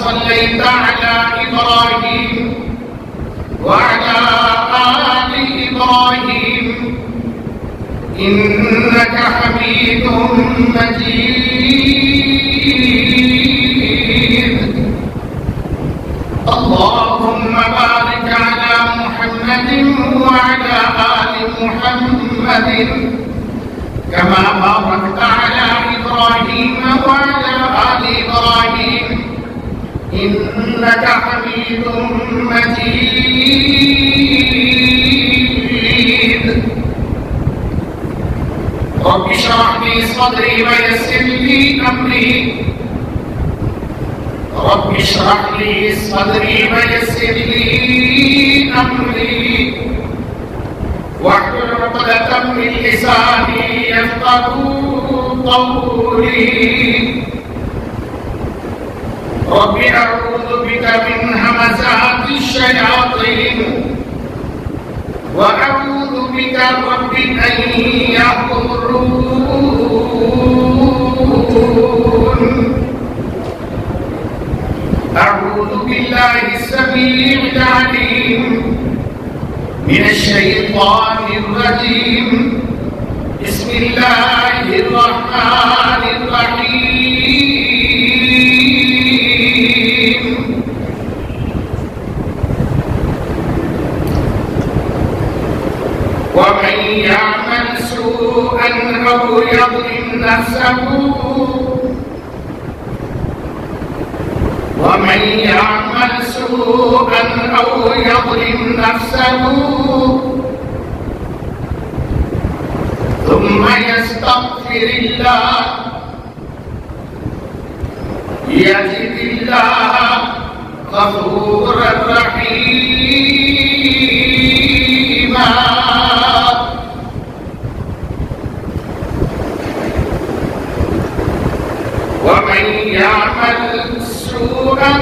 صليت على إبراهيم وعلى آل إبراهيم إنك حميد مجيد. اللهم بارك على محمد وعلى آل محمد كما باركت على إبراهيم وعلى آل إبراهيم إنك حميد مجيد. رب اشرح لي صدري ويسر لي أمري. رب اشرح لي صدري ويسر لي أمري واحلل عقدة من لساني يفقهوا قولي. رب أعوذ بك من همزات الشياطين وأعوذ بك رب أن يحضرون. أعوذ بالله السميع العليم من الشيطان الرجيم. بسم الله الرحمن الرحيم. ومن يعمل سوءا أو يظلم نفسه ومن يعمل سوءا أو يظلم نفسه ثم يستغفر الله يجد الله غفورا رحيما. ومن يعمل سوءا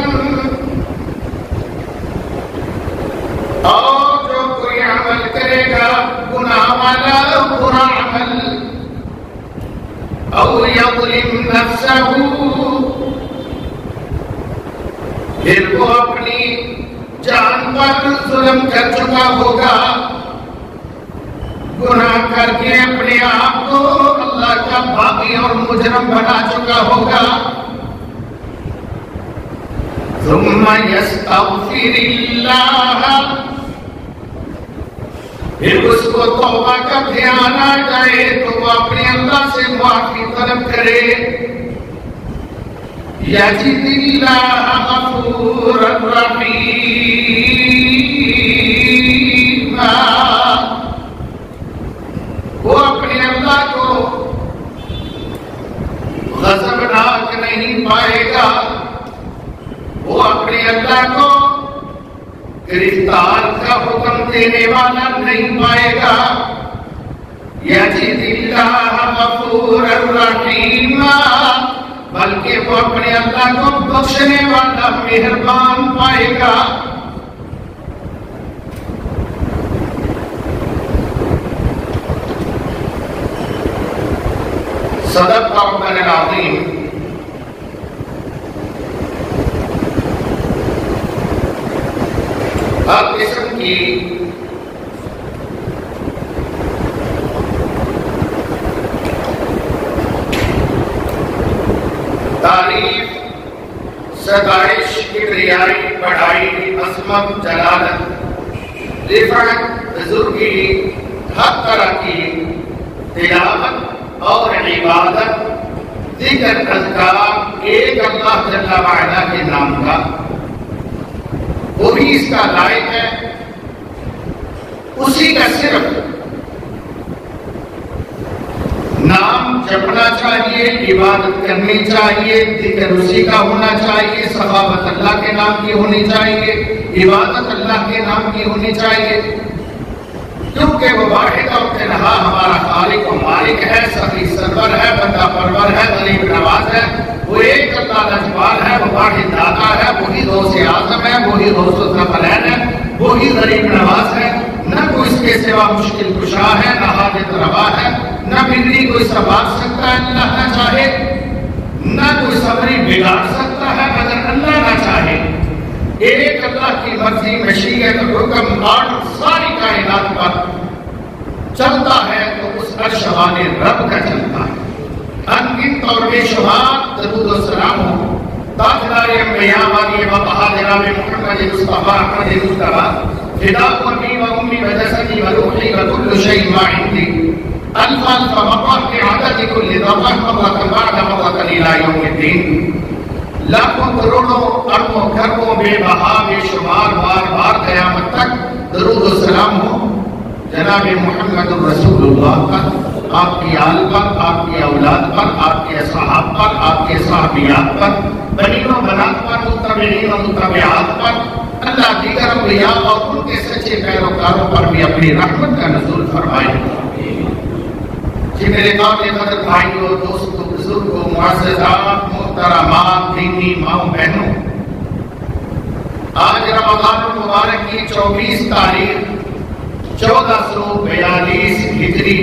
اور جو کوئی عمل کرے گا گناہ والا برا عمل او یظلم نفسہ پھر وہ اپنی جان پر ظلم کر چکا ہوگا، گناہ کر کے اپنے آپ کو اللہ کا باغی اور مجرم بنا چکا ہوگا. ثم يستغفر اللہ پھر اس کو توبہ کا دھیان آ جائے تو وہ اپنے اللہ سے معافی طلب کرے. یجد اللہ غفورا رحیما. وہ اپنے اللہ کو غضبناک نہیں پائے گا، وہ اپنے اللہ کو گرفتار کا حکم دینے والا نہیں پائے گا. یجد اللہ غفورا رحیما بلکہ وہ اپنے اللہ کو بخشنے والا مہربان پائے گا. صدق ربنا العظیم. ہر قسم کی تعریف، ستائش، کبریائی، بڑائی، عظمت، جلالت، رفعت، بزرگی، ہر طرح کی تلاوت اور عبادت، ذکر، اذکار ایک اللہ جل وعلا کے نام کا، وہی اس کا لائق ہے. اسی کا صرف نام جپنا چاہیے، عبادت کرنی چاہیے، ذکر اسی کا ہونا چاہیے، سخاوت اللہ کے نام کی ہونی چاہیے، عبادت اللہ کے نام کی ہونی چاہیے، کیونکہ وہ واحد اور تنہا ہمارا خالق و مالک ہے، سخی سرور ہے، بندہ پرور ہے، غریب نواز ہے. وہ ایک اللہ لجپال ہے، وہ واحد داتا ہے، وہی غوث اعظم ہے، وہی غوث الثقلین ہے، وہی غریب نواز ہے. نہ کوئی اس کے سوا مشکل کشا ہے، نہ حاجت روا ہے، نہ بگڑی کوئی سنبھال سکتا ہے اللہ نہ چاہے، نہ کوئی صبری بگاڑ سکتا ہے اگر اللہ نہ چاہے. کی مرضی مشیت حکم آرڈر ساری کائنات پر چلتا ہے تو اس عرش والے رب کا چلتا ہے. انگن طور بے شمار درود و سلام ہو تاجدار انبیاء والی وبہا جناب محمد مصطفیٰ احمد مصطفیٰ فدا ابی و امی و جسدی و روحی و کل شیء ما عندی الف الف مرات بعدد کل ذرہ مرۃ بعد مرۃ الی یوم الدین. لاکھوں کروڑوں اربوں کھربوں بے بہا بے شمار بار بار قیامت تک درود و سلام ہو جناب محمد رسول اللہ پر، آپ کی آل پر، آپ کی اولاد پر، آپ کے اصحاب پر، آپ کے صحابیات پر، بنین و بنات پر، متبعین و متبعات پر، اللہ دیگر انبیاء اور ان کے سچے پیروکاروں پر بھی اپنی رحمت کا نزول فرمائے. جی میرے قابل قدر بھائیوں، دوستوں، بزرگوں، معززات، محترمات، دینی ماؤں بہنوں، آج رمضان المبارک کی 24 تاریخ 1442 ہجری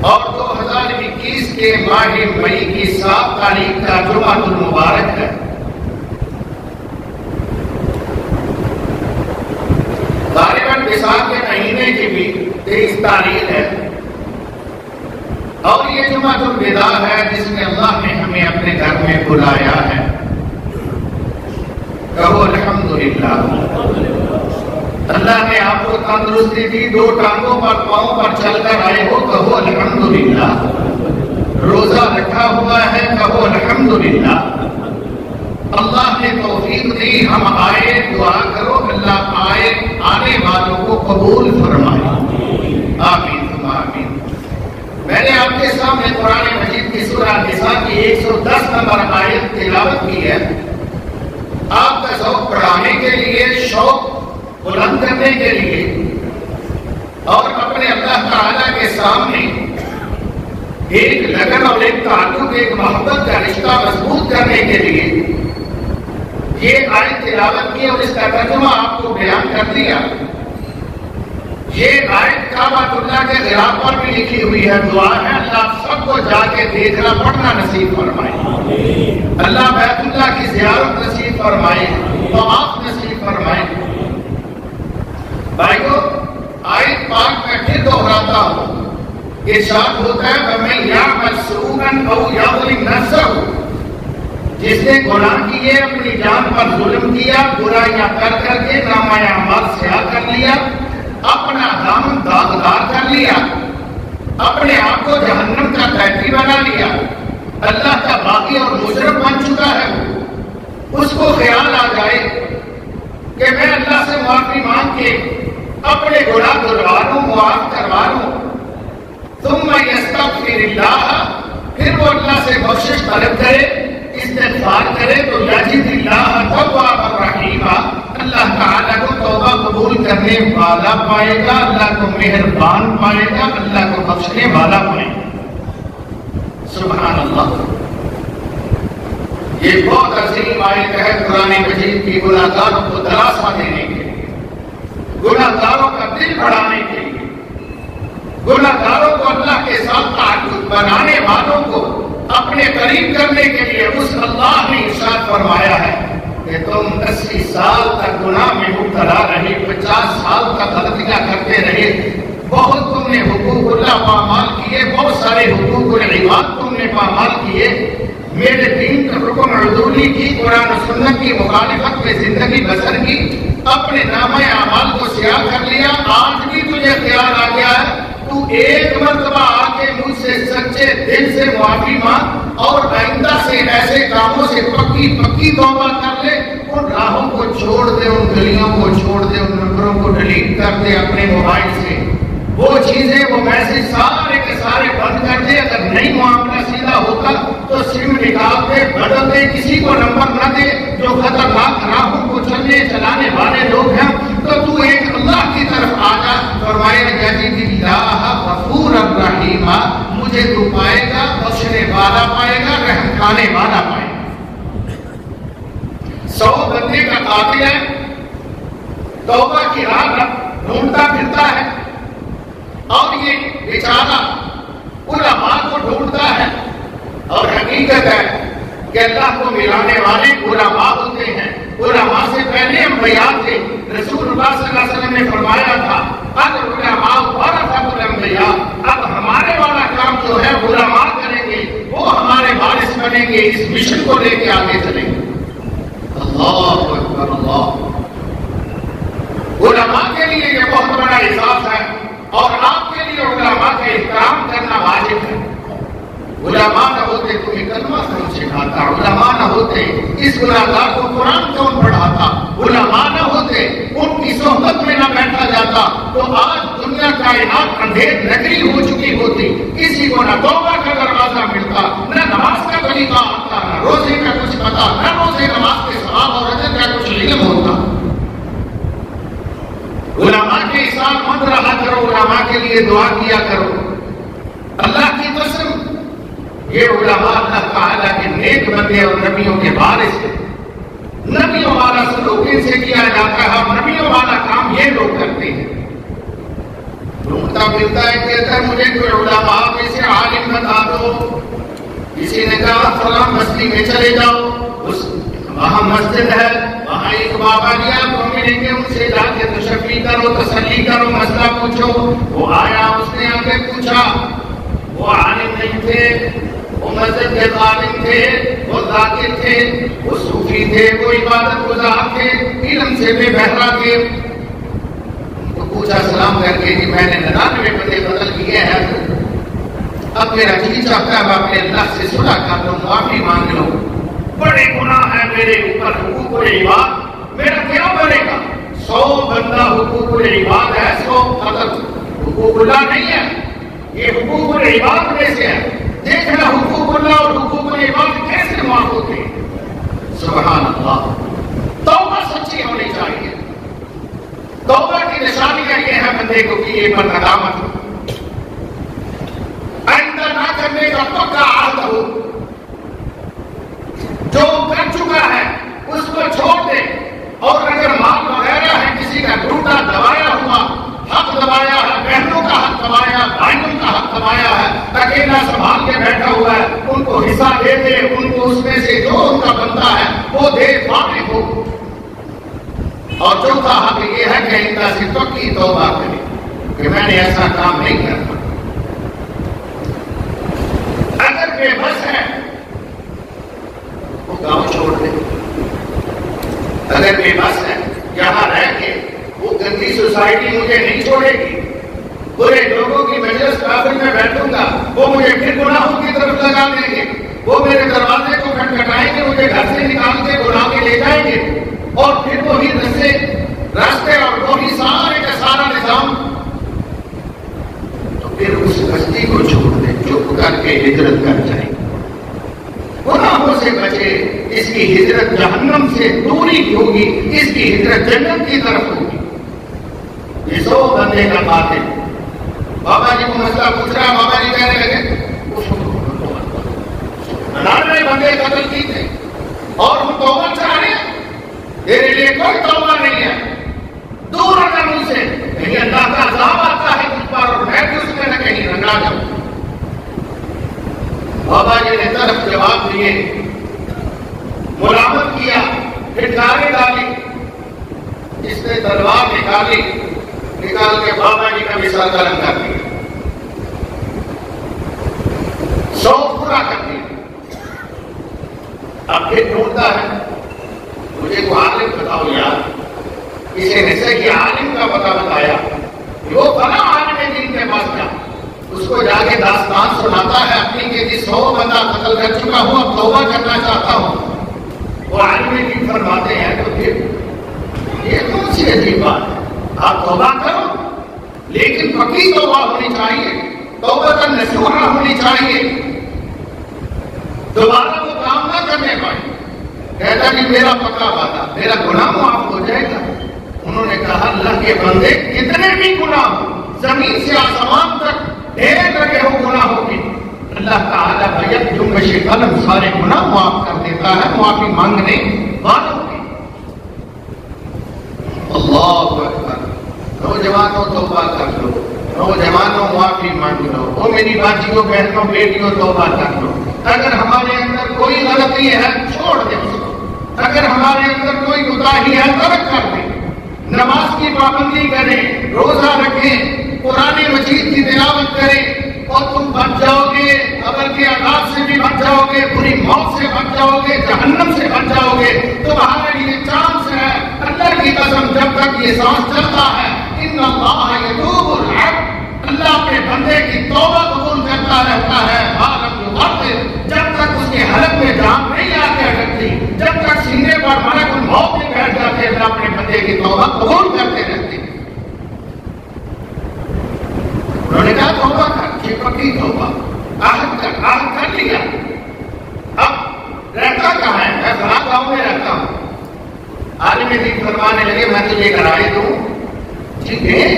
اور 2021 کے ماہ مئی کی 7 تاریخ کا جمعہ المبارک ہے. غالباً وصال کے مہینے کی بھی 23 تاریخ ہے اور یہ جمعہ الوداع ہے جس میں اللہ نے ہمیں اپنے گھر میں بلایا ہے. کہو الحمدللہ. اللہ نے آپ کو تندرستی دی، 2 ٹانگوں پر پاؤں پر چل کر آئے ہو، کہو الحمدللہ. روزہ رکھا ہوا ہے، کہو الحمدللہ. اللہ نے توفیق دی، ہم آئے، دعا کرو اللہ آنے والوں کو قبول فرمائے. آمین ثم آمین. میں نے آپ کے سامنے قرآن مجید کی سورہ نساء کی 110 نمبر آیت تلاوت کی ہے. آپ کا ذوق بڑھانے کے لیے، شوق بلند کرنے کے لیے اور اپنے اللہ تعالیٰ کے سامنے ایک لگن اور ایک تعلق، ایک محبت کا رشتہ مضبوط کرنے کے لیے یہ آیت تلاوت کی اور اس کا ترجمہ آپ کو بیان کر دیا. یہ آیت کعبۃ اللہ کے غلاف پر بھی لکھی ہوئی ہے. دعا ہے اللہ سب کو جا کے دیکھنا پڑھنا نصیب فرمائے. اللہ بیت اللہ کی زیارت نصیب فرمائے، طواف نصیب فرمائے. بھائیو، آیت پاک میں پھر دہراتا ہوں، ارشاد ہوتا ہے وَمَن يَعْمَلْ سُوءًا أَوْ يَظْلِمْ نَفْسَهُ، جس نے گناہ کیے، اپنی جان پر ظلم کیا، برائیاں کر کر کے نامہ اعمال سیاہ کر لیا، اپنا دامن داغدار کر لیا، اپنے آپ کو جہنم کا قیدی بنا لیا، اللہ کا باغی اور مجرم بن چکا ہے. اس کو خیال آ جائے کہ میں اللہ سے معافی مانگ کے اپنے گناہ دھلوا لوں، معاف کروا لوں، ثم یستغفر اللہ، پھر وہ اللہ سے بخشش طلب کرے، استغفار کرے تو یجد اللہ توابا رحیما، اللہ تعالیٰ کو توبہ قبول کرنے والا پائے گا، اللہ کو مہربان پائے گا، اللہ کو بخشنے والا پائے گا. سبحان اللہ. یہ بہت عظیم آیت ہے قرآن مجید کی گناہگاروں کو دلاسا دینے کے لیے، گناہگاروں کا دل بڑھانے کے لیے، گناہگاروں کو اللہ کے ساتھ تعلق بنانے والوں کو اپنے قریب کرنے کے لیے. اس اللہ نے ارشاد فرمایا ہے کہ تم 80 سال تک گناہ میں مبتلا رہے، 50 سال تک غلطیاں کرتے رہے، بہت تم نے حقوق اللہ پامال کیے، بہت سارے حقوق العباد تم نے پامال کیے، میرے دین کا حکم عدولی کی، قرآن و سنت کی مخالفت میں زندگی بسر کی، اپنے نامہ اعمال کو سیاہ کر لیا. آج بھی تجھے خیال آ گیا ہے، تو ایک مرتبہ آ کے مجھ سے سچے دل سے معافی مانگ اور آئندہ سے ایسے کاموں سے پکی توبہ کر لے. ان راہوں کو چھوڑ دے، ان گلیوں کو چھوڑ دے، ان نمبروں کو ڈیلیٹ کر دے اپنے موبائل سے، وہ چیزیں، وہ میسج سارے کے سارے بند کر دے. اگر نہیں معاملہ سیدھا ہوتا تو سم نکال دے، بدل دے، کسی کو نمبر نہ دے. جو خطرناک راہوں کو چلانے والے لوگ ہیں، تو ایک اللہ کی طرف آ جا. فرمایا یجد اللہ غفورا رحیما، مجھے تو پائے گا، بخشنے والا پائے گا، رحم کھانے والا پائے گا. 100 بندے کا قاتل ہے، توبہ کی راہ ڈھونڈتا پھرتا ہے اور یہ بیچارہ علماء کو ڈھونڈتا ہے. اور حقیقت ہے کہ اللہ کو ملانے والے علماء ہوتے ہیں. علماء سے پہلے انبیاء تھے. رسول اللہ صلی اللہ علیہ وسلم نے فرمایا تھا اگر علماء ورثۃ الانبیاء، اب ہمارے والا کام جو ہے علماء کریں گے، وہ ہمارے وارث بنیں گے، اس مشن کو لے کے آگے چلیں گے. اللہ اکبر اللہ. علماء کے لیے یہ بہت بڑا اعزاز ہے اور آپ کے لیے علماء کا احترام کرنا واجب ہے. علماء نہ ہوتے تمہیں کلمہ کون سکھاتا؟ علماء نہ ہوتے اس گناہگار کو قرآن کون پڑھاتا؟ علماء نہ ہوتے ان کی صحبت میں نہ بیٹھا جاتا تو آج دنیا کائنات اندھیر نگری ہو چکی ہوتی. کسی کو نہ توبہ کا دروازہ ملتا، نہ نماز کا طریقہ آتا، نہ روزے کا کچھ پتا، نہ روزے نماز کے ثواب اور اجر کا کچھ علم ہوتا. علماء کے احسان مند رہا کرو، علماء کے لیے دعا کیا کرو. اللہ کی قسم یہ علماء اللہ تعالیٰ کے نیک بندے اور نبیوں کے وارث ہیں. نبیوں والا سلوک ان سے کیا جاتا ہے اور نبیوں والا کام یہ لوگ کرتے ہیں. ڈھونڈتا ملتا ہے، کہتا ہے مجھے کوئی علماء میں سے عالم بتا دو. کسی نے کہا فلاں بستی میں چلے جاؤ، وہاں مسجد ہے، وہاں ایک بابا جی آپ کو ملیں گے، ان سے جا کے تشفی کرو، تسلی کرو، مسئلہ پوچھو. وہ آیا، اس نے آ کے پوچھا. وہ عالم نہیں تھے، وہ مسجد کے عالم تھے، وہ ذاکر تھے، وہ صوفی تھے، وہ عبادت گزار تھے، علم سے بے بہرا تھے. تو پوچھا سلام کر کے کہ میں نے 99 پتے بدل کیے ہیں، اب میرا جی چاہتا ہے میں اپنے اللہ سے صلح کر لوں، معافی مانگ لوں. بڑے گناہ ہے میرے اوپر، حقوق العباد، میرا کیا بنے گا؟ 100 بندہ حقوق العباد ہے، 100 قتل حقوق اللہ نہیں ہے. یہ حقوق العباد میں سے ہے. دیکھنا حقوق اللہ اور حقوق العباد کیسے معاف ہوتے ہیں. سبحان اللہ. توبہ سچی ہونی چاہیے. توبہ کی نشانیاں یہ ہے بندے کو کہ یہ پر ندامت ہو، آئندہ نہ کرنے کا پکا عہد ہو. جو کر چکا ہے اس کو چھوڑ دے. اور اگر مال وغیرہ ہے کسی کا ڈھونڈا دبایا ہوا، حق دبایا ہے، بہنوں کا حق دبایا، بھائیوں کا حق دبایا ہے، اکیلا سنبھال کے بیٹھا ہوا ہے، ان کو حصہ دے دے، ان کو اس میں سے جو ان کا بنتا ہے وہ دے، واقف ہو. اور چوتھا حق یہ ہے کہ ان سے پکی توبہ کرے کہ میں نے ایسا کام نہیں کرتا. اگر بے بس ہے وہ گاؤں چھوڑ دے. اگر بے بس ہے یہاں رہ کے وہ گندی سوسائٹی مجھے نہیں چھوڑے گی، برے لوگوں کی مجلس کافر میں بیٹھوں گا، وہ مجھے پھر گناہوں کی طرف لگا دیں گے، وہ میرے دروازے کو کھٹکھٹائیں گے، مجھے گھر سے نکال کے گناہ کے لے جائیں گے، اور پھر وہی راستے اور وہی سارے کا سارا نظام. تو پھر اس بستی کو چھوڑ دے، چپ کر کے ہجرت کر جائے، گناہوں سے بچے. اس کی ہجرت جہنم سے دوری کی ہوگی، اس کی ہجرت جنت کی طرف ہوگی. یہ 100 بندے کا قاتل بابا جی کو مسئلہ پوچھ رہا، بابا جی کہنے لگے 99 بندے قتل کی تھے اور ہم توبہ چاہ رہے ہیں، تیرے لیے کوئی توبہ نہیں ہے، دور رہنا مجھ سے، کہیں اللہ کا عذاب آتا ہے تجھ پر اور میں بھی اس میں نہ کہیں رنگا جاؤں. بابا جی نے طرف جواب دیے، ملامت کیا، پھٹکاریں ڈالی. اس نے تلوار نکال کے بابا جی کا بھی سر قلم کر دیا، شوق پورا کر دیا. اب پھر ڈھونڈتا ہے مجھے کو عالم بتاؤ یار. کسی نے صحیح عالم کا پتہ بتایا، وہ بنا عالم دین کے پاس گیا، اس کو جا کے داستان سناتا ہے اپنی کہ جس 100 بندہ قتل کر چکا ہوں، اب توبہ کرنا چاہتا ہوں. وہ عالم دین فرماتے ہیں تو پھر یہ کون سی عجیب بات ہے، آپ توبہ کرو لیکن پکی توبہ ہونی چاہیے، توبہ نصوحہ ہونی چاہیے، دوبارہ وہ کام نہ کرنے پائے. کہتا کہ میرا پکا وعدہ، میرا گناہ معاف ہو جائے گا. انہوں نے کہا اللہ کے بندے کتنے بھی گناہ ہو، زمین سے آسمان تک ڈھیر لگے ہو گناہوں کے، اللہ تعالیٰ بیت جنبش قلم سارے گناہ معاف کر دیتا ہے معافی مانگنے والوں کے. اللہ اکبر. نوجوانوں توبہ کر لو، نوجوانوں معافی مانگ لو، وہ میری باجیوں بہنوں بیٹیوں توبہ کر لو. اگر ہمارے اندر کوئی غلطی ہے چھوڑ دیں اس کو، اگر ہمارے اندر کوئی کوتاہی ہے ترک کر دیں، نماز کی پابندی کریں، روزہ رکھیں، قرآن مجید کی تلاوت کریں، اور تم بچ جاؤ گے، قبر کے عذاب سے بھی بچ جاؤ گے، بری موت سے بچ جاؤ گے، جہنم سے بچ جاؤ گے۔ تمہارے لیے چانس ہے، اللہ کی قسم جب تک یہ سانس چلتا ہے، ان اللہ یتوب العبد، اللہ اپنے بندے کی توبہ قبول کرتا رہتا ہے، عالم یغفر، جب تک اس کے حلق میں جان نہیں آ کے اٹکتی، جب تک سینے پر ملک الموت نہیں بیٹھ جاتے، اللہ اپنے بندے کی توبہ قبول کرتے رہتے ہیں۔ انہوں نے کہا توبہ کر، یہ پکی توبہ، عہد کر لیا، اب رہتا کہاں ہے؟ میں فلاں گاؤں میں رہتا ہوں۔ عالم دین فرمانے لگے میں تجھے گرائے دوں، ٹھیک ہے،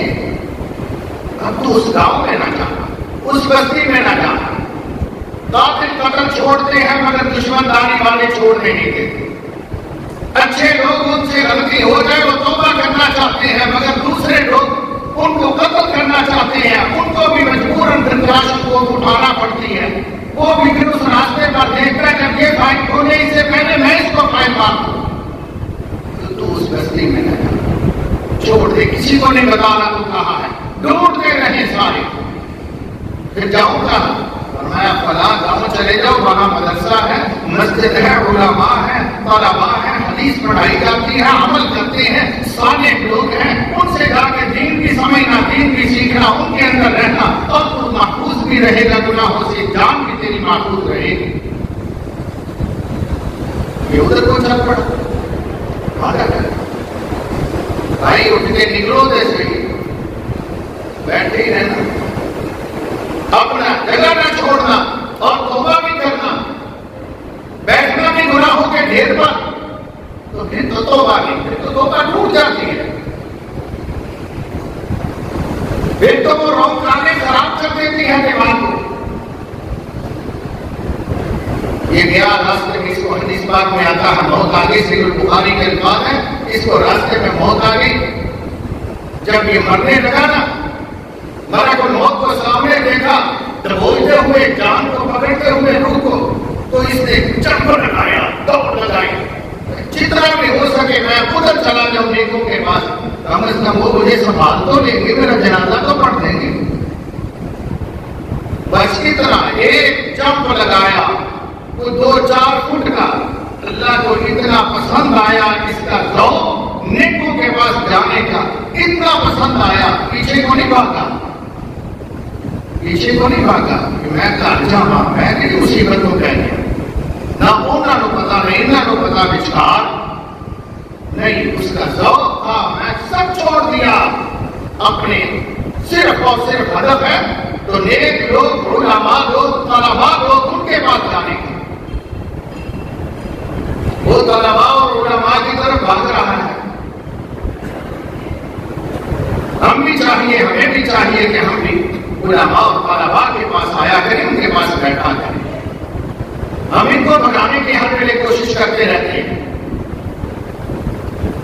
اب تو اس گاؤں میں نہ جانا، اس بستی میں نہ جانا۔ قاتل قتل چھوڑتے ہیں مگر دشمن داری والے چھوڑنے نہیں دیتے۔ اچھے لوگ ان سے غلطی ہو جائے وہ توبہ کرنا چاہتے ہیں، مگر دوسرے لوگ ان کو قتل کرنا چاہتے ہیں، ان کو بھی مجبوراً درداشت کو اٹھانا پڑتی ہے۔ وہ بھی پھر اس راستے پر دیکھتا کر کے بھائی کھونے سے پہلے میں اس کو فائل مار دوں، تو اس بستی میں نہ جا، چھوڑ دے، کسی کو نہیں بتانا تو کہاں ہے، ڈھونڈتے رہے سارے۔ پھر جاؤں گا، فرمایا فلاں گاؤں چلے جاؤ، وہاں مدرسہ ہے، مسجد ہے، علماء ہے، طلباء ہے، حدیث پڑھائی جاتی ہے، عمل کرتے ہیں، صالح لوگ ہیں، ان سے جا کے دین بھی سمجھنا، دین بھی سیکھنا، ان کے اندر رہنا، اور تو محفوظ بھی رہے گا گناہوں سے، جان بھی تیری محفوظ رہے گی۔ یہ ادھر کو چل پڑا، بھاگا کر بھائی اٹھ کے نکلو، جیسے بیٹھے ہی رہنا، اپنا جگہ نہ چھوڑنا، اور توبہ بھی کرنا، بیٹھنا بھی گناہوں کے ڈھیر پر، تو پھر تو توبہ نہیں، پھر تو توبہ ٹوٹ جاتی ہے، پھر تو وہ روکانے خراب کر دیتی ہے دماغ کو۔ یہ گیا راستے میں، اس کو حدیث پاک میں آتا ہے، موت آ گئی، صحیح البخاری کے الفاظ ہیں، اس کو راستے میں موت آ گئی، جب یہ مرنے لگا نا، ملک الموت کو سامنے دیکھا، دبوچتے ہوئے جان کو پکڑتے ہوئے روح کو، تو اس نے چپڑ لگایا، دوڑ لگائی، جتنا بھی ہو سکے میں ادھر چلا جاؤں نیکوں کے پاس، کم از کم وہ مجھے سنبھال تو لیں گے، میرا جنازہ تو پڑھ دیں گے۔ بس کی طرح ایک جمپ لگایا، وہ 2-4 فٹ کا، اللہ کو اتنا پسند آیا اس کا ذوق نیکوں کے پاس جانے کا، اتنا پسند آیا، پیچھے کو نہیں بھاگا، پیچھے کو نہیں بھاگا کہ میں گھر جاواں، میں کہ مصیبتوں پہ گیا، نہ انہاں نو پتا نہیں، انہاں نو پتا وچکار نہیں، اس کا ذوق تھا، میں سب چھوڑ دیا، اپنے صرف اور صرف ہدف ہے تو نیک لوگ، علماء لوگ، طلباء لوگ، ان کے پاس جانے کا۔ وہ طلباء اور علماء کی طرف بھاگ رہا ہے، ہم بھی چاہیے، ہمیں بھی چاہیے کہ ہم بھی علماء اور طلباء کے پاس آیا کریں، ان کے پاس بیٹھا کریں، ہم ان کو بھگانے کی ہر ویلے کوشش کرتے رہتے ہیں۔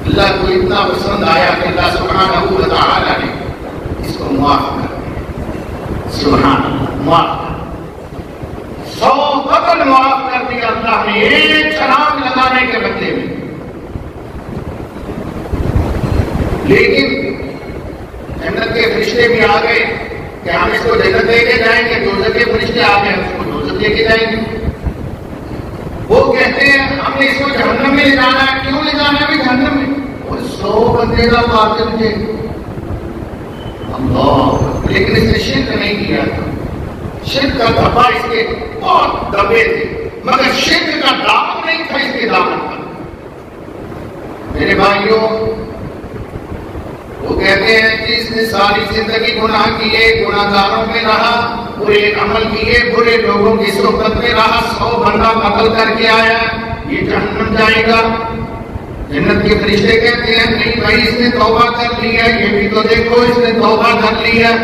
اللہ کو اتنا پسند آیا کہ اللہ سبحانہ و تعالی نے اس کو معاف کر دیا، سبحان اللہ، معاف کر دیا، 100 قتل معاف کر دیا اللہ نے ایک چھلانگ لگانے کے بدلے میں۔ لیکن جنت کے فرشتے بھی آ گئے کہ ہم اس کو جنت لے کے جائیں گے، دوزخ کے فرشتے آ گئے اس کو دوزخ لے کے جائیں گے۔ وہ کہتے ہیں ہم نے اس کو جہنم میں لے جانا ہے، کیوں لے جانا ہے جہنم میں؟ وہ 100 بندے کا قاتل تھے، اللہ، لیکن اس نے شرک نہیں کیا تھا، شرک کا دھبا اس کے بہت دبے تھے، مگر شرک کا دامن نہیں تھا اس کے دامن پر۔ میرے بھائیوں، وہ کہتے ہیں کہ اس نے ساری زندگی گناہ کیے، گناہ گاروں میں رہا، برے عمل کیے، برے لوگوں کی صحبت میں رہا، 100 بندہ قتل کر کے آیا، یہ جہنم جائے گا۔ جنت کے فرشتے کہتے ہیں نہیں بھائی، اس نے توبہ کر لی ہے، یہ بھی تو دیکھو اس نے توبہ کر لی ہے۔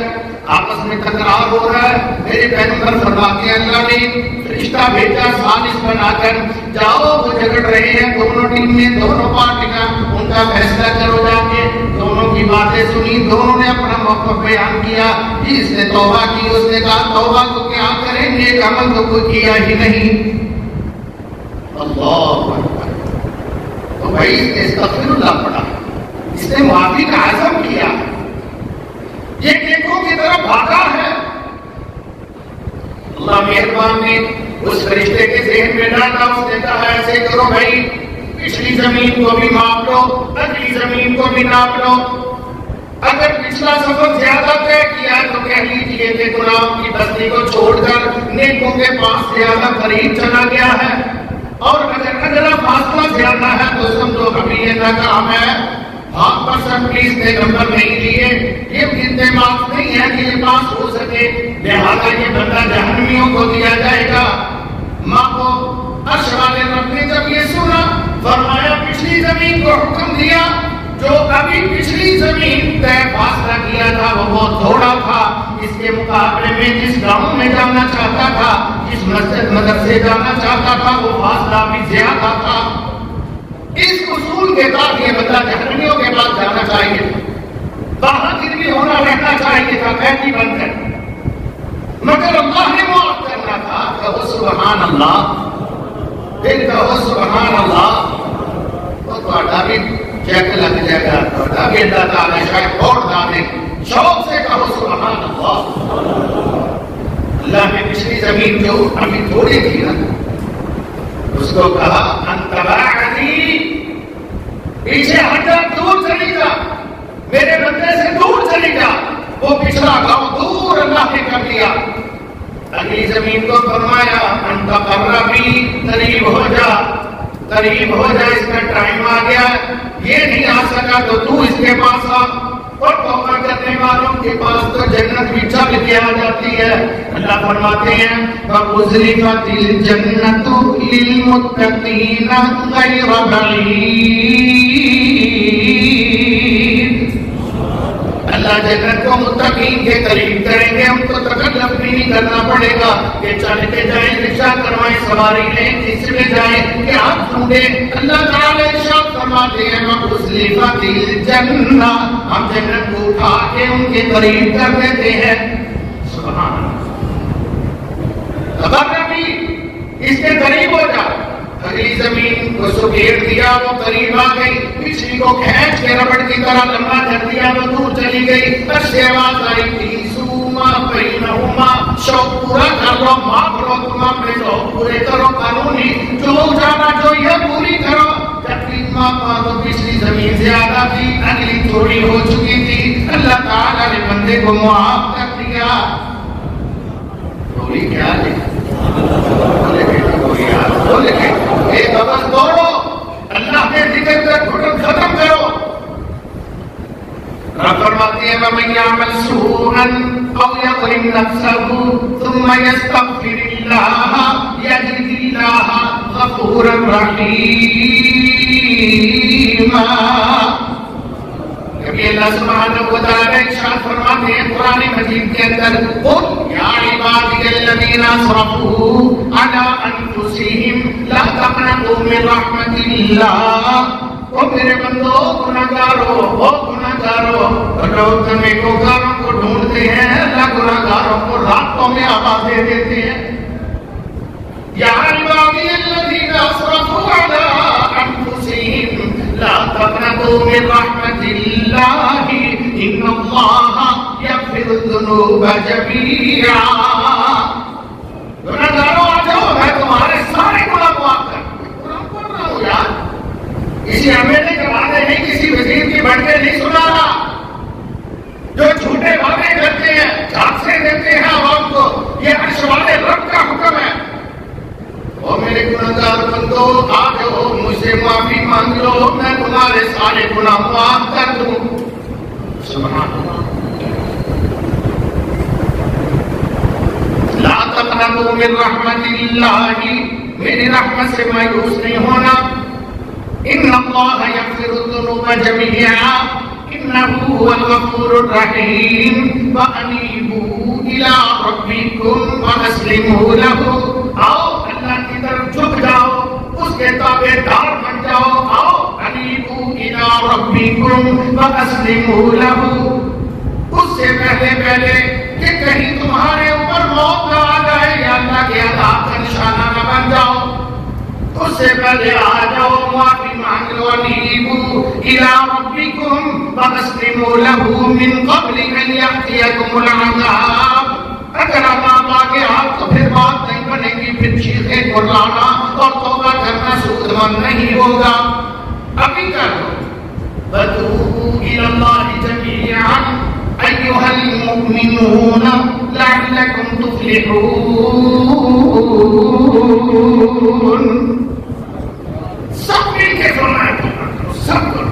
آپس میں تکرار ہو رہا ہے، میرے پیغمبر فرماتے ہیں اللہ نے فرشتہ بھیجا سازش بنا کر، جاؤ وہ جھگڑ رہے ہیں دونوں ٹیم میں، دونوں پارٹیاں، ان کا فیصلہ کرو جا کے، دونوں کی باتیں سنی، دونوں نے اپنا موقف بیان کیا، جس نے توبہ کی اس نے کہا توبہ کو کیا کریں، نیک عمل تو کوئی کیا ہی نہیں۔ اللہ اکبر، بھائی اس نے استغفر اللہ پڑھا، اس نے معافی کا عزم کیا، یہ نیکوں کی طرف بھاگا ہے. اللہ مہربان نے اس فرشتے کے ذہن میں ڈالا، اس نے کہا ایسے کرو بھائی، پچھلی زمین کو بھی ماپ لو، اگلی زمین کو بھی ناپ لو. اگر پچھلا سفر زیادہ طے کیا تو کہہ لیجیے کہ گناہوں کی بستی کو چھوڑ کر نیکوں کے پاس زیادہ قریب چلا گیا ہے، اور اگر اگلا فاصلہ زیادہ ہے تو سمجھو ابھی یہ ناکام ہے. 5% پلیز نے نمبر نہیں لیے، یہ کتنے مارکس نہیں ہے کہ یہ پاس ہو سکے، لہٰذا یہ بندہ جہنمیوں کو دیا جائے گا. ماں کو عرش والے رب نے جب یہ سنا فرمایا پچھلی زمین کو حکم دیا، جو ابھی پچھلی زمین طے فاصلہ کیا تھا وہ بہت تھوڑا تھا، اس کے مقابلے میں جس گاؤں میں جانا چاہتا تھا، جس مسجد مدرسے جانا چاہتا تھا، وہ فاصلہ بھی زیادہ تھا. اس اصول کے بعد یہ بندہ جہنمیوں کے پاس جانا چاہیے، باہر بھی ہونا رہنا چاہیے تھا قیدی بن کر، مگر اللہ نے معاف کرنا تھا. کہو سبحان اللہ، پھر کہو سبحان اللہ، تو تھوڑا بھی چیک لگ جائے گا، تھوڑا بھی اللہ تعالیٰ شاید چھوڑ دے. شوق سے کہو سبحان اللہ. اللہ نے پچھلی زمین جو ابھی تھوڑی تھی نا، اس کو کہا انت بعدی، پیچھے ہٹ جا، دور چلی جا، میرے بندے سے دور چلی جا. وہ پچھلا گاؤں دور اللہ نے کر لیا. اگلی زمین کو فرمایا انت قربی، قریب ہو جا، قریب ہو جا، اس کا ٹائم آ گیا، یہ نہیں آ سکا تو تو اس کے پاس آ. اور توبہ کرنے والوں کے پاس تو جنت بھی چل کے آ جاتی ہے. اللہ فرماتے ہیں وَأُزْلِفَتِ الْجَنَّةُ لِلْمُتَّقِينَ غَيْرَ بَعِيدٍ. اللہ جنت کو متقین کے قریب کریں گے، ان کو تکلف بھی نہیں کرنا پڑے گا کہ چل کے جائیں، رکشہ کروائیں، سواری لیں، کس میں جائیں کہ آپ ڈھونڈے. اللہ تعالیٰ ارشاد فرماتے ہیں وَأُزْلِفَتِ الْجَنَّةُ، ہم جنت کو اٹھا کے ان کے قریب کر دیتے ہیں. سبحان اللہ، بھی اس کے قریب ہو جا. اگلی زمین کو سکیر دیا، وہ قریب آ گئی. پچھلی کو کھینچ کے ربڑ کی طرح لمبا کر دیا، وہ دور چلی گئی. عرش سے آواز آئی تھی سوما بینہما، شوق پورا کر لو، معاف کرو، تم اپنے شوق پورے کرو، قانونی جو جانا جو یہ پوری کرو. تو پچھلی زمین زیادہ تھی، اگلی تھوڑی ہو چکی تھی. اللہ تعالیٰ نے بندے کو معاف کر دیا. تھوڑی کیا ہے ایک بس دوڑو، اللہ کے ذکر کا گھٹن ختم کرو. رب فرماتے ہیں وَمَن يَعْمَلْ سُوءًا أَوْ يَظْلِمْ نَفْسَهُ ثُمَّ يَسْتَغْفِرِ اللَّهَ يَجِدِ اللَّهَ غَفُورًا رَحِيمًا. کبھی اللہ سبحانہ و تعالیٰ ارشاد فرماتے ہیں قرآن مجید کے اندر قُلْ يَا عِبَادِيَ الَّذِينَ أَسْرَفُوا عَلَىٰ أَنفُسِهِمْ لَا تَقْنَطُوا مِن رَحْمَةِ اللَّهِ. او میرے بندو، گناہگارو، او گناہگارو، لوگ نیکوکاروں کو ڈھونڈتے ہیں، اللہ گناہگاروں کو راتوں میں آوازیں دیتے ہیں. یا عبادی الذین اسرفوا علی انفسہم لا تقنطوا من رحمۃ اللہ ان اللہ یغفر الذنوب جمیعا. گناہگاروں آ جاؤ، میں تمہارے سارے گناہ معاف کر دوں. قرآن پڑھ رہا ہوں یار، کسی امیرے کے وعدے نہیں، کسی وزیر کی بڑھتے نہیں سنا رہا. جو جھوٹے وعدے کرتے ہیں، جھانسے دیتے ہیں عوام کو، یہ عرش والے رب کا حکم ہے. او میرے گناہگار بندو آ جاؤ، مجھ سے معافی مانگ لو، میں تمہارے سارے گناہ معاف کر دوں. سبحان اللہ. لا تقنطوا من رحمت اللہ، میری رحمت سے مایوس نہیں ہونا. ان اللہ یغفر الذنوب جمیعا انہ هو الغفور الرحیم وانیبوا الی ربکم واسلموا لہ. آؤ اللہ کی طرف جھک جاؤ، اس کے تابع دار بن جاؤ. آؤ انیبوا الی ربکم واسلموا لہ. اس سے پہلے کہ کہیں تمہارے اوپر موت نہ آ جائے یا اللہ کے عذاب کا نشانہ نہ بن جاؤ، اس سے پہلے آ جاؤ، معافی أن أنيبوا إلى ربكم واستسلموا له من قبل أن يأتيكم العذاب. اگر عذاب آ گیا تو پھر بات نہیں بنے گی، پھر چیخیں چلانا اور توبہ کرنا سود مند نہیں ہوگا. ابھی کر دو. وَتُوبُوا إِلَى اللَّهِ جَمِيعًا أَيُّهَا الْمُؤْمِنُونَ لَعَلَّكُمْ تُفْلِحُونَ. سب مل کے فرمایا سب کرو.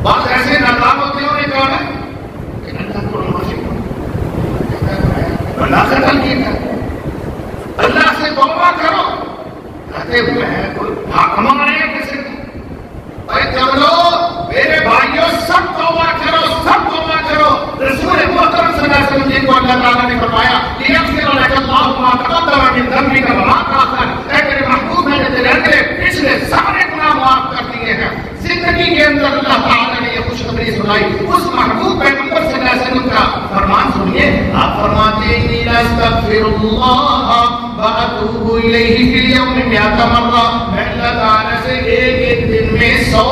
بات ایسے ناکام ہوتے ہوئے کہا ہے کہ اللہ کو معافی اللہ سے غلطی ہے، اللہ سے توبہ کرو. کہتے میں کوئی حاکم آئے کسی کو چلو میرے بھائیوں سب توبہ کرو، سب توبہ کرو. رسول محترم صلی اللہ علیہ وسلم جی کو اللہ تعالیٰ نے فرمایا لیغفر لك الله ما تقدم من ذنبك وما تأخر. اے میرے محبوب میں نے تیرے پچھلے سارے گناہ معاف کر دیے ہیں. زندگی کے اندر اللہ تعالیٰ نے یہ خوشخبری سنائی. اس محبوب پیغمبر صلی اللہ علیہ وسلم کا فرمان سنیے. آپ فرماتے ہیں استغفر اللہ واتوب الیہ فی اليوم 100 مرہ. میں اللہ تعالیٰ سے ایک دن میں 100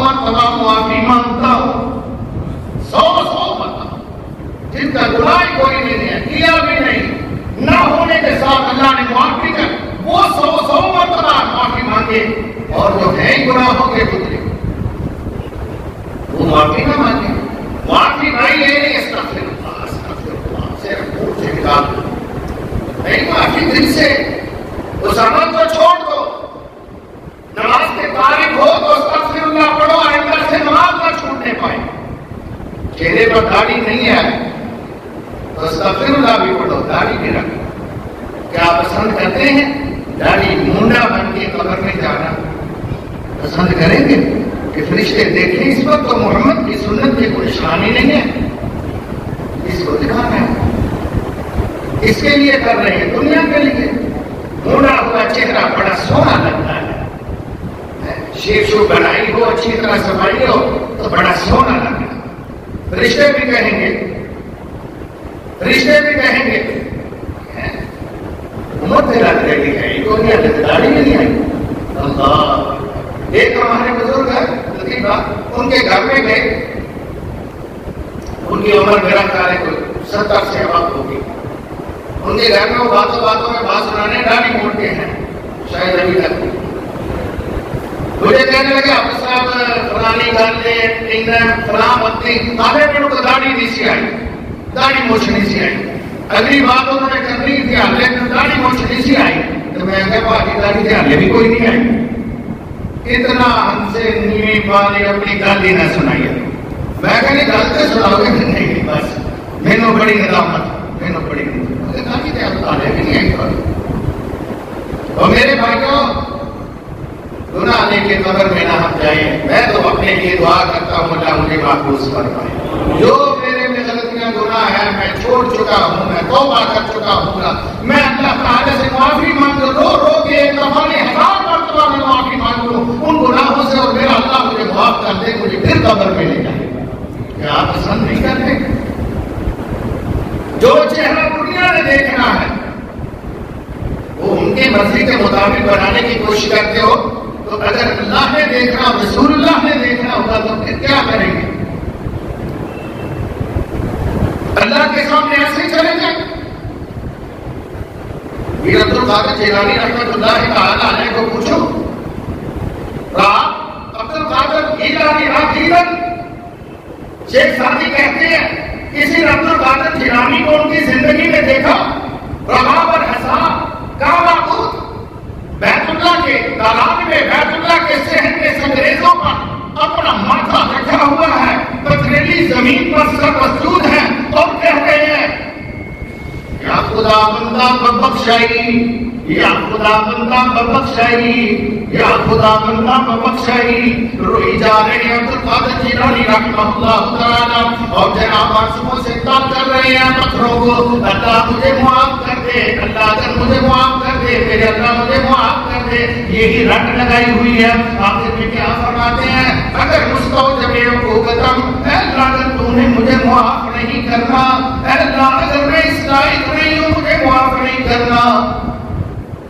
مرتبہ معافی مانگتا ہوں. 100 مرتبہ جن کا گناہ کوئی نہیں ہے، کیا بھی نہیں، نہ ہونے کے ساتھ اللہ نے معافی کر وہ 100 مرتبہ معافی مانگے. اور جو ہے گناہوں کے گزرے وہ معافی نہ مانگے. معافی بھائی یہ نہیں استغفر اللہ سے منہ سے نکال دو نہیں، معافی دل سے. اس عمل کو چھوڑ دو. نماز کے تارک ہو تو استغفر اللہ پڑھو، آئندہ سے نماز نہ چھوٹنے پائے. چہرے پر داڑھی نہیں ہے تو استغفر اللہ بھی پڑھو، داڑھی بھی رکھو. کیا پسند کرتے ہیں داڑھی مونڈا بن کے قبر میں جانا؟ پسند کریں گے کہ فرشتے دیکھیں اس وقت تو محمد کی سنت کی کوئی نشانی نہیں ہے، اس کو دکھانا ہے، اس کے لیے کر رہے ہیں، دنیا کے لیے. مونڈا ہوا چہرہ بڑا سونا لگتا ہے. شیپ شو بنائی ہو، اچھی طرح صفائی ہو تو بڑا سونا لگتا ہے. فرشتے بھی کہیں گے تیرا داڑھی ہے داڑھی نہیں آئی. اللہ. ایک ہمارے بزرگ ہے لطیفہ، ان کے گھر میں گئے، ان کی عمر میرا خیال ہے کوئی 70 سے اب ہوگی. ان کے گھر میں وہ باتوں میں بات سنانے داڑھی موڑتے ہیں شاید ابھی تک. مجھے کہنے لگے آپ صاحب فلانی گل فلاں پتنی آدھے منٹ کو داڑھی نہیں سی آئی، داڑھی موچ نہیں سی آئی. اگلی بات انہوں نے کرنی تھی لیکن داڑھی موچ نہیں سی آئی. تو میں کہا باقی داڑھی تھی ہلے بھی کوئی نہیں آئی. اتنا ہم سے نیوی پالی اپنی گل ہی نہ سنائیے. میں کہنے گل سے سناؤ گے نہیں بس مینو بڑی ندامت داڑھی تھی ہلے بھی نہیں آئی. اور میرے بھائیوں گناہ لے کے قبر میں نہ ہم جائیں. میں تو اپنے لیے دعا کرتا ہوں اللہ مجھے محفوظ فرمائے. جو میرے میں غلطیاں گناہ ہے میں چھوڑ چکا ہوں، میں توبہ کر چکا ہوں. میں اللہ تعالیٰ سے معافی مانگ رو کے ایک دفعہ 1000 مرتبہ میں معافی مانگ لوں ان گناہوں سے، اور میرا اللہ مجھے معاف کر دے، مجھے پھر قبر میں لے جائے. کیا آپ پسند نہیں کرتے؟ جو چہرہ دنیا نے دیکھنا ہے وہ ان کی مرضی کے مطابق بنانے کی کوشش کرتے ہو. تو اگر اللہ نے دیکھنا، رسول اللہ نے دیکھنا ہوگا تو پھر کیا کریں گے؟ اللہ کے سامنے ایسے ہی چلیں گے؟ پیر عبد القادر جیلانی رحمۃ اللہ تعالی علیہ کو پوچھو، عبد القادر جیلانی شیخ سعدی کہتے ہیں کسی نے عبد القادر جیلانی کو ان کی زندگی میں دیکھا، رہا پر ہنسا، کعبہ خود بیت اللہ کے تالاب میں، بیت اللہ کے صحن کے سنگریزوں پر اپنا ماتھا رکھا ہوا ہے، پتھریلی زمین پر سر مسجود ہے اور کہہ رہے ہیں یا خدا بندہ ببخشائی، یا خدا بندہ ببخشائی، یا خدا بندہ ببخشائی. روئی جا رہے ہیں عبد القادر جیلانی رحمہ اللہ تعالی اور جناب آنسوؤں سے طلب کر رہے ہیں پتھروں کو، اللہ مجھے معاف کر دے، اللہ اگر مجھے معاف کر دے، میرے اللہ مجھے معاف کر دے. یہی رٹ لگائی ہوئی ہے. آخر میں کیا فرماتے ہیں؟ اگر مستوجب عقوبتم، اے اللہ اگر تو نے مجھے معاف نہیں کرنا، اے اللہ اگر میں اس لائق نہیں ہوں مجھے معاف نہیں کرنا،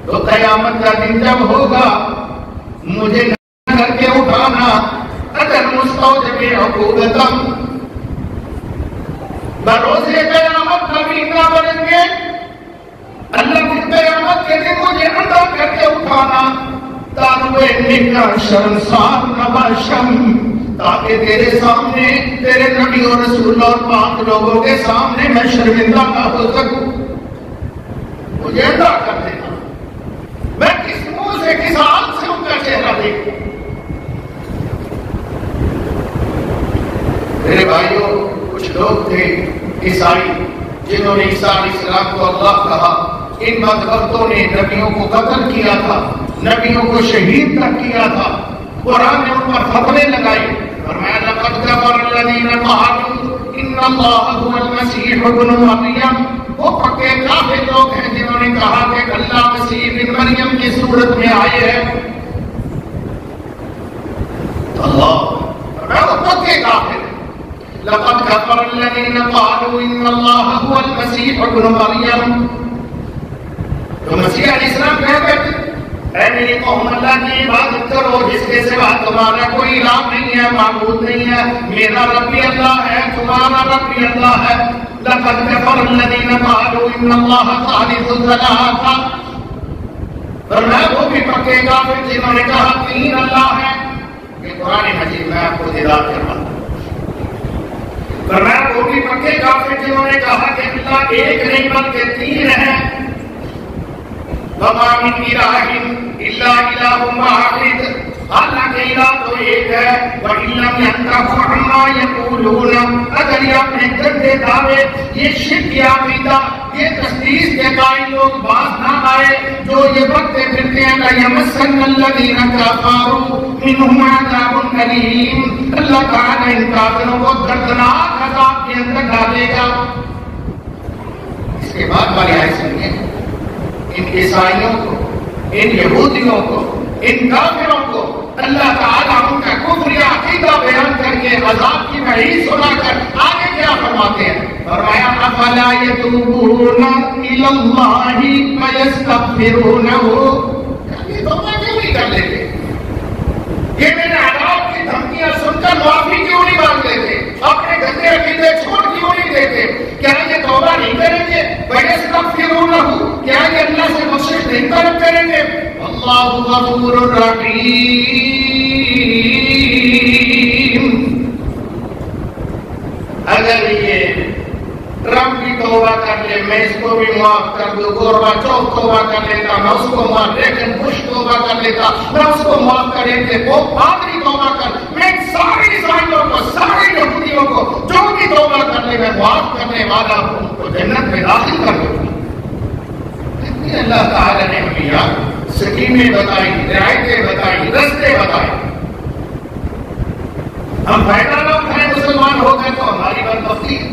تو قیامت کا دن جب ہوگا مجھے کر کے اٹھانا اگر مستوجب عقوبتم بروز قیامت کبھی نہ بنیں گے اللہ کی قیامت کے دن مجھے ادا کر کے اٹھانا تاکہ تیرے سامنے تیرے نبی اور رسول اور پاک لوگوں کے سامنے میں شرمندہ نہ ہو سکوں. مجھے ادا کر دینا میں کس منہ سے کس حال سے ان کا چہرہ دیکھوں. میرے بھائیوں کچھ لوگ تھے عیسائی جنہوں نے عیسیٰ علیہ السلام کو اللہ کہا. ان بدبختوں نے نبیوں کو قتل کیا تھا نبیوں کو شہید تک کیا تھا. قرآن نے ان پر فتوے لگائے فرمایا لقد كفر الذين قالوا ان الله هو المسيح ابن مريم. وہ پکے کافر لوگ ہیں جنہوں نے کہا کہ اللہ مسیح ابن مریم کی صورت میں آئے ہیں. اللہ فرمایا وہ پکے کافر. لقد كفر الذين قالوا ان الله هو المسيح ابن مريم. تو مسیح علیہ السلام کہتے ہیں اے میری قوم اللہ کی عبادت کرو جس کے سوا تمہارا کوئی الہ نہیں ہے معبود نہیں ہے. میرا رب بھی اللہ ہے تمہارا رب بھی اللہ ہے. لقد كفر الذين قالوا ان الله ثالث ثلاثة. فرمایا وہ بھی پکے کافر جنہوں نے کہا تین اللہ ہے. یہ قرآن مجید میں آپ کو دلات کرواتا ہوں. فرمایا وہ بھی پکے کافر جنہوں نے کہا کہ اللہ ایک نہیں بلکہ تین ہے. وَمَا مِنْ إِلَٰهٍ إِلَّا إِلَٰهٌ وَاحِدٌ. حالانکہ الہ تو ایک ہے. وَإِن لَّمْ يَنْتَهُوا عَمَّا يَقُولُونَ. اگر یہ اپنے گندے دعوے یہ شرک کی عقیدہ یہ تشخیص کے قائل لوگ باز نہ آئے جو یہ بکتے پھرتے ہیں لَيَمَسَّنَّ الَّذِينَ كَفَرُوا مِنْهُمْ عَذَابٌ أَلِيمٌ. اللہ تعالیٰ ان کافروں کو دردناک عذاب کے اندر ڈالے گا. اس کے بعد والی آیت سنیے. ان عیسائیوں کو ان یہودیوں کو ان کافروں کو اللہ تعالیٰ ان کا کفر یا عقیدہ بیان کر کے عذاب کی وعید سنا کر آگے کیا فرماتے ہیں. فرمایا افلا یتوبون الی اللہ ویستغفرونہ. یہ توبہ کیوں نہیں کر لیتے؟ یہ میرے عذاب کی دھمکیاں سن کر معافی کیوں نہیں مانگ لیتے؟ اپنے گندے عقیدے چھوڑ کیوں نہیں دیتے؟ کیا یہ توبہ نہیں کریں گے؟ ویستغفرونہ. کیا یہ اللہ سے بخشش نہیں طلب کریں گے؟ اللہ غفور الرحیم. اگر یہ ٹرمپ بھی توبہ کر لے میں اس کو بھی معاف کر دوں. گورباچوف توبہ کر لیتا میں اس کو معاف. لیکن بش توبہ کر لیتا میں اس کو معاف کر لیتے. وہ پادری توبہ کر میں سارے عیسائیوں کو سارے یہودیوں کو جو بھی توبہ کر لے میں معاف کرنے والا ہوں ان کو جنت میں داخل کر دوں. اللہ تعالی نے ہمیں یاد سکیمیں بتائی رعایتیں بتائی رستے بتائے. ہم فائدہ نہ اٹھائیں مسلمان ہو گئے تو ہماری بدبختی ہے.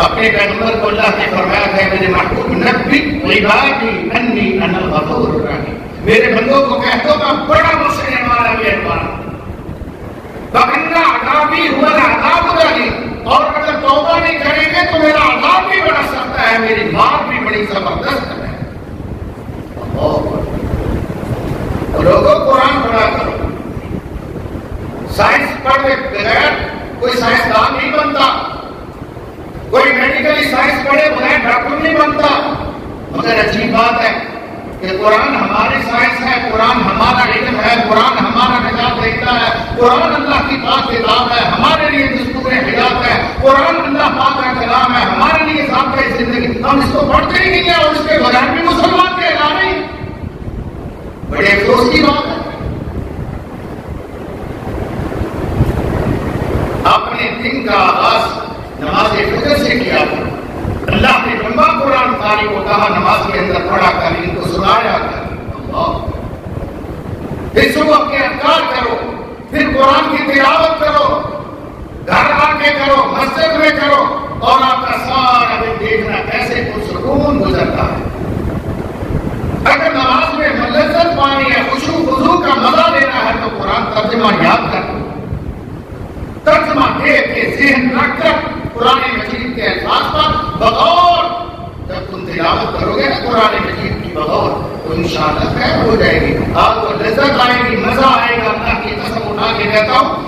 اپنے پیغمبر کو اللہ نے فرمایا ہے میرے محبوب نبی عبادی انی انا الغفور الرحیم. میرے بندوں کو کہہ دو میں بڑا بخشنے والا مہربان. وَإِنَّ عَذَابِي هُوَ الْعَذَابُ الْأَلِيمُ. اور اگر توبہ نہیں کریں گے تو میرا عذاب بھی بڑا سخت ہے میری مار بھی بڑی زبردست ہے. لوگوں قرآن پڑھا کرو. سائنس پڑھے بغیر کوئی سائنسدان نہیں بنتا. کوئی میڈیکلی سائنس پڑھے بغیر ڈاکٹر نہیں بنتا. مگر عجیب بات ہے کہ قرآن ہماری سائنس ہے. قرآن ہمارا علم ہے. قرآن ہمارا نجات دیتا ہے. قرآن اللہ کی پاک کتاب ہے ہمارے لیے دستور حیات ہے. قرآن اللہ پاک کا کلام ہے ہمارے لیے ضابطۂ زندگی. ہم اس کو پڑھتے ہی نہیں ہیں اور اس کے بغیر بھی مسلمان کے اعلان نہیں. بڑے افسوس کی بات ہے. اپنے دن کا آغاز نماز فجر سے کیا تھا. اللہ نے لمبا قرآن قاری کو کہا نماز کے اندر پڑھا کر ان کو سنایا کر. پھر صبح کے اذکار کرو. پھر قرآن کی تلاوت کرو. گھر آ کے کرو مسجد میں کرو. اور آپ کا سارا دن دیکھنا کیسے پرسکون گزرتا ہے. اگر نماز میں لذت پانی ہے خشوع خضوع کا مزہ لینا ہے تو قرآن ترجمہ یاد کر لو. ترجمہ دیکھ کے ذہن رکھ کر قرآن مجید کے الفاظ پر بغور جب تم تلاوت کرو گے نا قرآن مجید کی بغور تو انشاءاللہ خیر ہو جائے گی، آپ کو لذت آئے گی، مزہ آئے گا۔ اللہ کی قسم اٹھا کے کہتا ہوں،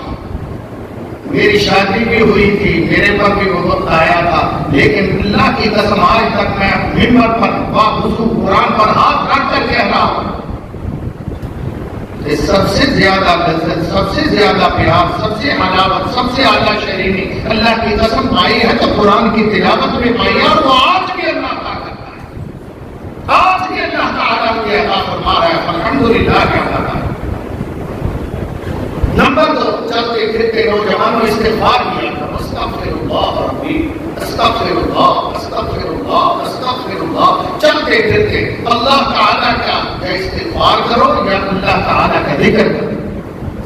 میری شادی بھی ہوئی تھی، میرے پر بھی وہ وقت آیا تھا، لیکن اللہ کی قسم آج تک میں ممبر پر باوضو قرآن پر ہاتھ رکھ کر کہہ رہا ہوں کہ سب سے زیادہ لذت، سب سے زیادہ پیار، سب سے حلاوت، سب سے اعلیٰ شیرینی اللہ کی قسم پائی ہے تو قرآن کی تلاوت میں پائی ہے، اور وہ آج بھی اللہ کا کرتا ہے، آج بھی اللہ تعالیٰ کی عطا فرما رہا ہے، الحمدللہ کیا کرتا ہے۔ نمبر 2، چلتے پھرتے نوجوانوں استغفار کیا کرو، استغفر اللہ ربی، استغفر اللہ، استغفر اللہ، استغفر اللہ۔ چلتے پھرتے اللہ تعالیٰ کا یا استغفار کرو یا اللہ تعالیٰ کا ذکر کرو،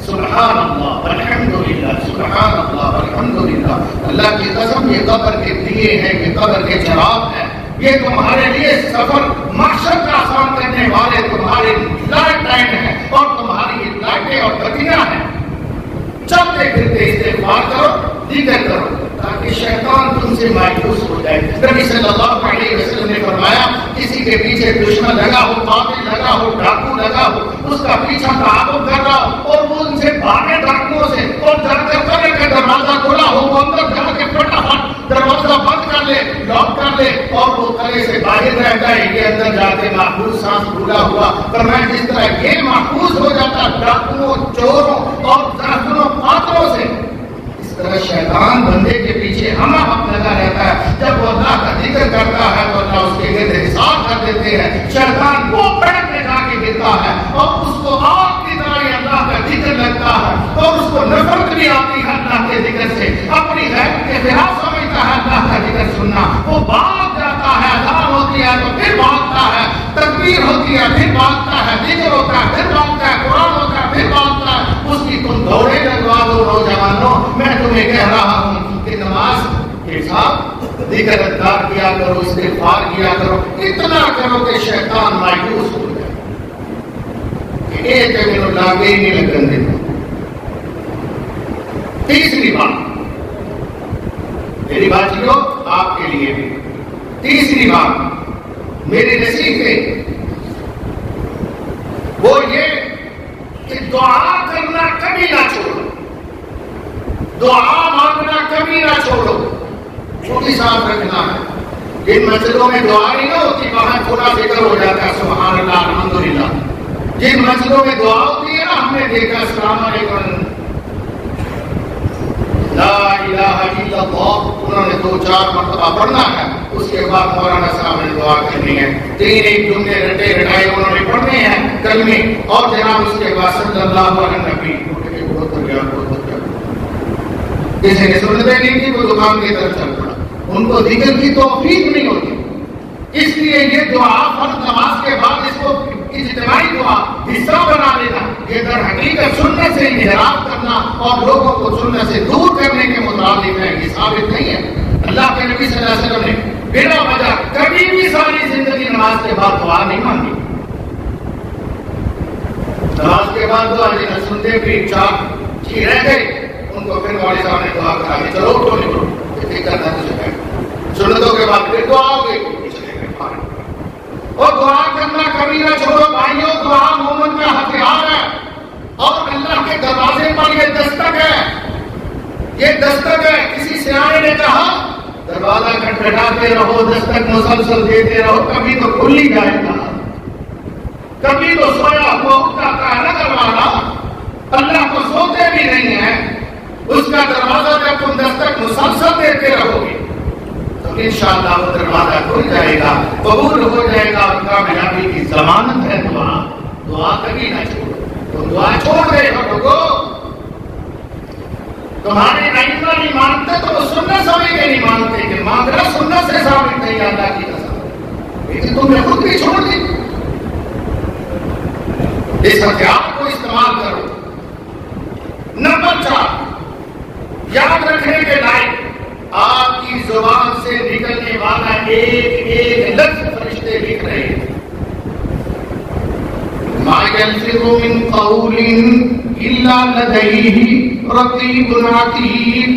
سبحان اللہ الحمدللہ، سبحان اللہ الحمدللہ۔ اللہ کی قسم یہ قبر کے دیے ہیں، یہ قبر کے چراغ ہیں، یہ تمہارے لیے سفر محشر کا آسان کرنے والے تمہارے لائٹ لائن ہیں اور تمہاری لائٹیں اور بتیاں ہیں۔ چلتے پھرتے استغفار کرو، ذکر کرو، تاکہ شیطان تم سے مایوس ہو جائے۔ نبی صلی اللہ علیہ وسلم نے فرمایا، کسی کے پیچھے دشمن لگا ہو، قاتل لگا ہو، ڈاکو لگا ہو، اس کا پیچھا تعاقب کر رہا ہو اور وہ ان سے بھاگے ڈاکوؤں سے، اور جا کر قبر کا دروازہ کھلا ہو، وہ اندر جا کے فٹافٹ دروازہ بند کر لے، لاک کر لے، اور وہ قلعے سے باہر رہ جائے، یہ اندر جا کے محفوظ سانس بھولا ہوا۔ فرمایا جس طرح یہ محفوظ ہو جاتا ڈاکوؤں، چوروں اور ڈاکوؤں قاتلوں سے، اس طرح شیطان بندے کے پیچھے ہم لگا رہتا ہے۔ جب وہ اللہ کا ذکر کرتا ہے تو اللہ اس کے گرد حساب کر دیتے ہیں، شیطان وہ پڑک میں جا کے گرتا ہے اور اس کو آگ کی طرح اللہ کا ذکر لگتا ہے اور اس کو نفرت بھی آتی ہے اللہ کے ذکر سے، اپنی غیرت کے خلاف سمجھتا ہے اللہ کا ذکر سننا، وہ بھاگ جاتا ہے، اذان ہوتی ہے تو پھر بھاگتا ہے، تکبیر ہوتی ہے پھر بھاگتا ہے، ذکر ہوتا ہے پھر بھاگتا ہے، قرآن ہوتا ہے پھر بھاگتا ہے۔ اس کی تم دوڑے لگوا دو نوجوانوں، میں تمہیں کہہ رہا ہوں کہ نماز کے ساتھ ذکر اذکار کیا کرو، استغفار کیا کرو، اتنا کرو کہ شیطان مایوس ہو جائے کہ ایک میرے لاگے ہی نہیں لگن دیتا۔ تیسری بات میری باتیوں آپ کے لیے بھی، تیسری بات میری نصیحت وہ یہ کہ دعا کرنا کبھی نہ چھوڑو، دعا مانگنا کبھی نہ چھوڑو، چھوٹی ساتھ رکھنا ہے۔ جن مسجدوں میں دعا ہی نہ ہوتی وہاں تھوڑا ذکر ہو جاتا ہے، سبحان اللہ الحمدللہ۔ جن مسجدوں میں دعا ہوتی ہے نا، ہم نے دیکھا السلام علیکم لا الہ الا اللہ، انہوں نے 2-4 مرتبہ پڑھنا ہے، اس کے بعد مولانا صاحب نے دعا کرنی ہے، 3 جملے رٹے رٹائے انہوں نے پڑھنے ہیں کلمے، اور جناب اس کے بعد صلی اللہ علیہ نبی بہت ہو گیا، بہت ہو گیا۔ کسی نے سنتے نہیں تھی وہ دکان کی طرف چل پڑا، ان کو ذکر کی توفیق نہیں ہوتی، اس لیے یہ دعا فرض نماز کے بعد اس کو اجتماعی دعا حصہ بنا لینا، یہ در حقیقت سننے سے انحراف کرنا اور لوگوں کو سننے سے دور کرنے کے متعلق ہے، یہ ثابت نہیں ہے۔ اللہ کے نبی صلی اللہ علیہ وسلم نے بلا وجہ کبھی بھی ساری زندگی نماز کے بعد دعا نہیں مانگی، نماز کے بعد دعا نہیں سنتے پھر 4 جی رہ گئے، ان کو پھر والد صاحب نے دعا کرا دی، چلو اٹھو نکلو، سنتوں کے بعد پھر دعا ہو گئی، اور دعا کرنا کبھی نہ چھوڑو بھائیوں، دعا مومن کا ہتھیار ہے اور اللہ کے دروازے پر یہ دستک ہے، یہ دستک ہے۔ کسی سیانے نے کہا دروازہ کھٹکھٹاتے رہو، دستک مسلسل دیتے رہو، کبھی تو کھل ہی جائے گا، کبھی تو سویا ہوا اٹھتا ہے نہ دروازہ، اللہ کو سوتے بھی نہیں ہے، اس کا دروازہ جب تم دستک مسلسل دیتے رہو گے تو انشاءاللہ وہ دروازہ کھل جائے گا، قبول ہو جائے گا، اور کامیابی کی ضمانت ہے دعا۔ دعا کبھی نہ چھوڑو، تم دعا چھوڑ رہے ہو لوگوں، تمہارے ائمہ نہیں مانتے تو وہ سنت سمجھ کے نہیں مانتے کہ مانگنا سنت سے ثابت نہیں، اللہ کی قسم، لیکن تم نے خود بھی چھوڑ دی۔ اس ہتھیار کو استعمال کرو۔ نمبر 4 یاد رکھنے کے لائق، آپ کی زبان سے نکلنے والا ایک ایک لفظ فرشتے لکھ رہے ہیں۔ ما يلفظ من قول الا لديه رقيب عتيد،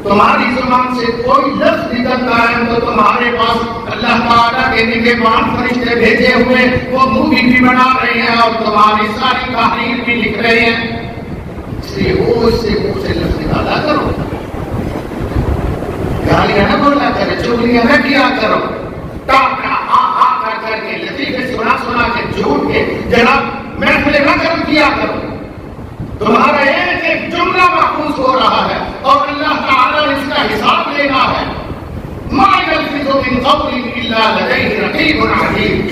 تمہاری زبان سے کوئی لفظ نکلتا ہے تو تمہارے پاس اللہ تعالیٰ کے نگہبان فرشتے بھیجے ہوئے وہ مووی بھی بنا رہے ہیں اور تمہاری ساری تحریر بھی لکھ رہے ہیں. اس لیے وہ اس سے منہ سے لفظ نکالا کرو, گالیاں نہ بولا کرے, چغلیاں نہ کیا کرو, ٹاٹا ہاں ہاں کر کر کے لطیفے سنا سنا کے جھوٹ کے جناب محفلیں نہ کر کیا کرو. تمہارا ایک ایک جملہ محفوظ ہو رہا ہے اور اللہ تعالیٰ نے اس کا حساب لینا ہے. ما يلفظ من قول الا لديه رقيب عتيد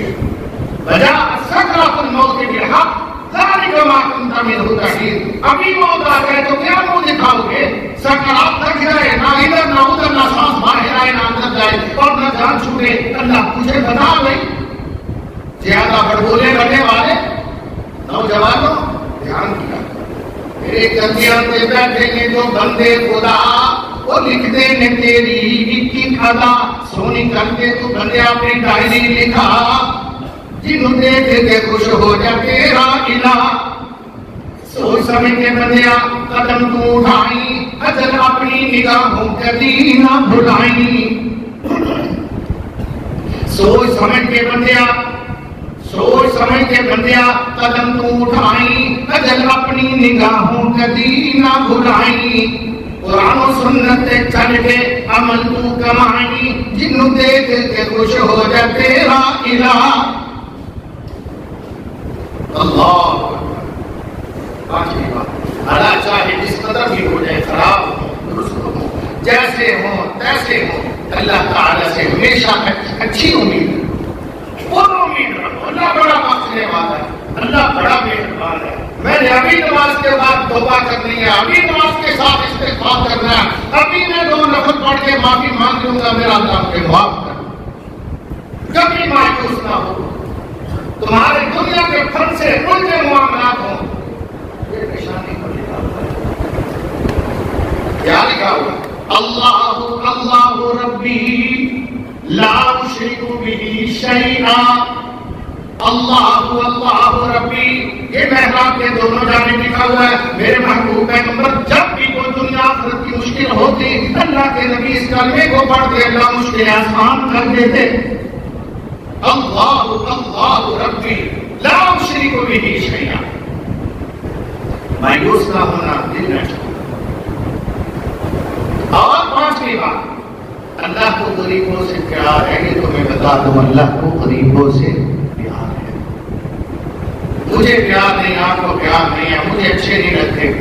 وجاءت سكرة الموت بالحق ذلك ما كنت منه تحيد. ابھی موت آ گئے تو کیا منہ دکھاؤ گے؟ سکرات تک جائے, نہ ادھر نہ ادھر, نہ سانس باہر آئے نہ اندر جائے اور نہ جان چھوٹے. اللہ تجھے بتا بھائی, زیادہ بڑبولے بڑھنے والے نوجوانوں دھیان کیا, میرے کندیاں پہ بیٹھیں گے تو بندے خدا وہ لکھتے نے تیری کی کھدا. سونی کر کے تو بندے اپنی ڈائری لکھا, جنہوں دیکھ کے خوش ہو جا تیرا الہ. سوچ سمجھ کے بندیا قدم تو اٹھائی, اجل اپنی نگاہوں کبھی نہ بھلائی. سوچ سمجھ کے بندیا, سوچ سمجھ کے بندیا قدم تو اٹھائی, اجل اپنی نگاہوں کبھی نہ بھلائی. قرآن و سنت چل کے عمل تو کمائی, جنہوں دیکھ کے خوش ہو جا تیرا الہ. اللہ پانچویں بات, اللہ چاہے جس قدر بھی ہو جائے, خراب ہو درست ہو, جیسے ہوں تیسے ہوں, اللہ تعالیٰ سے ہمیشہ اچھی امید, اور امید رکھو. اللہ بڑا بخشنے والا ہے, اللہ بڑا مہربان ہے. میں نے ابھی نماز کے بعد توبہ کرنی ہے, ابھی نماز کے ساتھ استغفار کرنا ہے, ابھی میں 2 نفل پڑھ کے معافی مانگ لوں گا, میرا اللہ مجھے معاف کر. کبھی مایوس نہ ہو. تمہارے دنیا کے فن سے الٹے معاملات ہوں, یہ نشانی کو لکھا ہوا ہے. کیا لکھا ہوا ہے؟ اللہ اللہ ربی لا اشرک بہ شیئا. اللہ اللہ ربی, یہ محراب کے دونوں جانب لکھا ہوا ہے. میرے محبوب پیغمبر جب بھی کوئی دنیا آخرت کی مشکل ہوتی, اللہ کے نبی اس کلمے کو پڑھتے اللہ مشکل آسان کر دیتے. اللہ اللہ ربی لا اشرک بہ شیئا. مایوس نہ ہونا, دل نہ چھوڑنا. اور پانچویں بات, اللہ کو غریبوں سے پیار ہے. یہ تو میں بتا دوں, اللہ کو غریبوں سے پیار ہے. مجھے پیار نہیں, آپ کو پیار نہیں ہے, مجھے اچھے نہیں لگتے.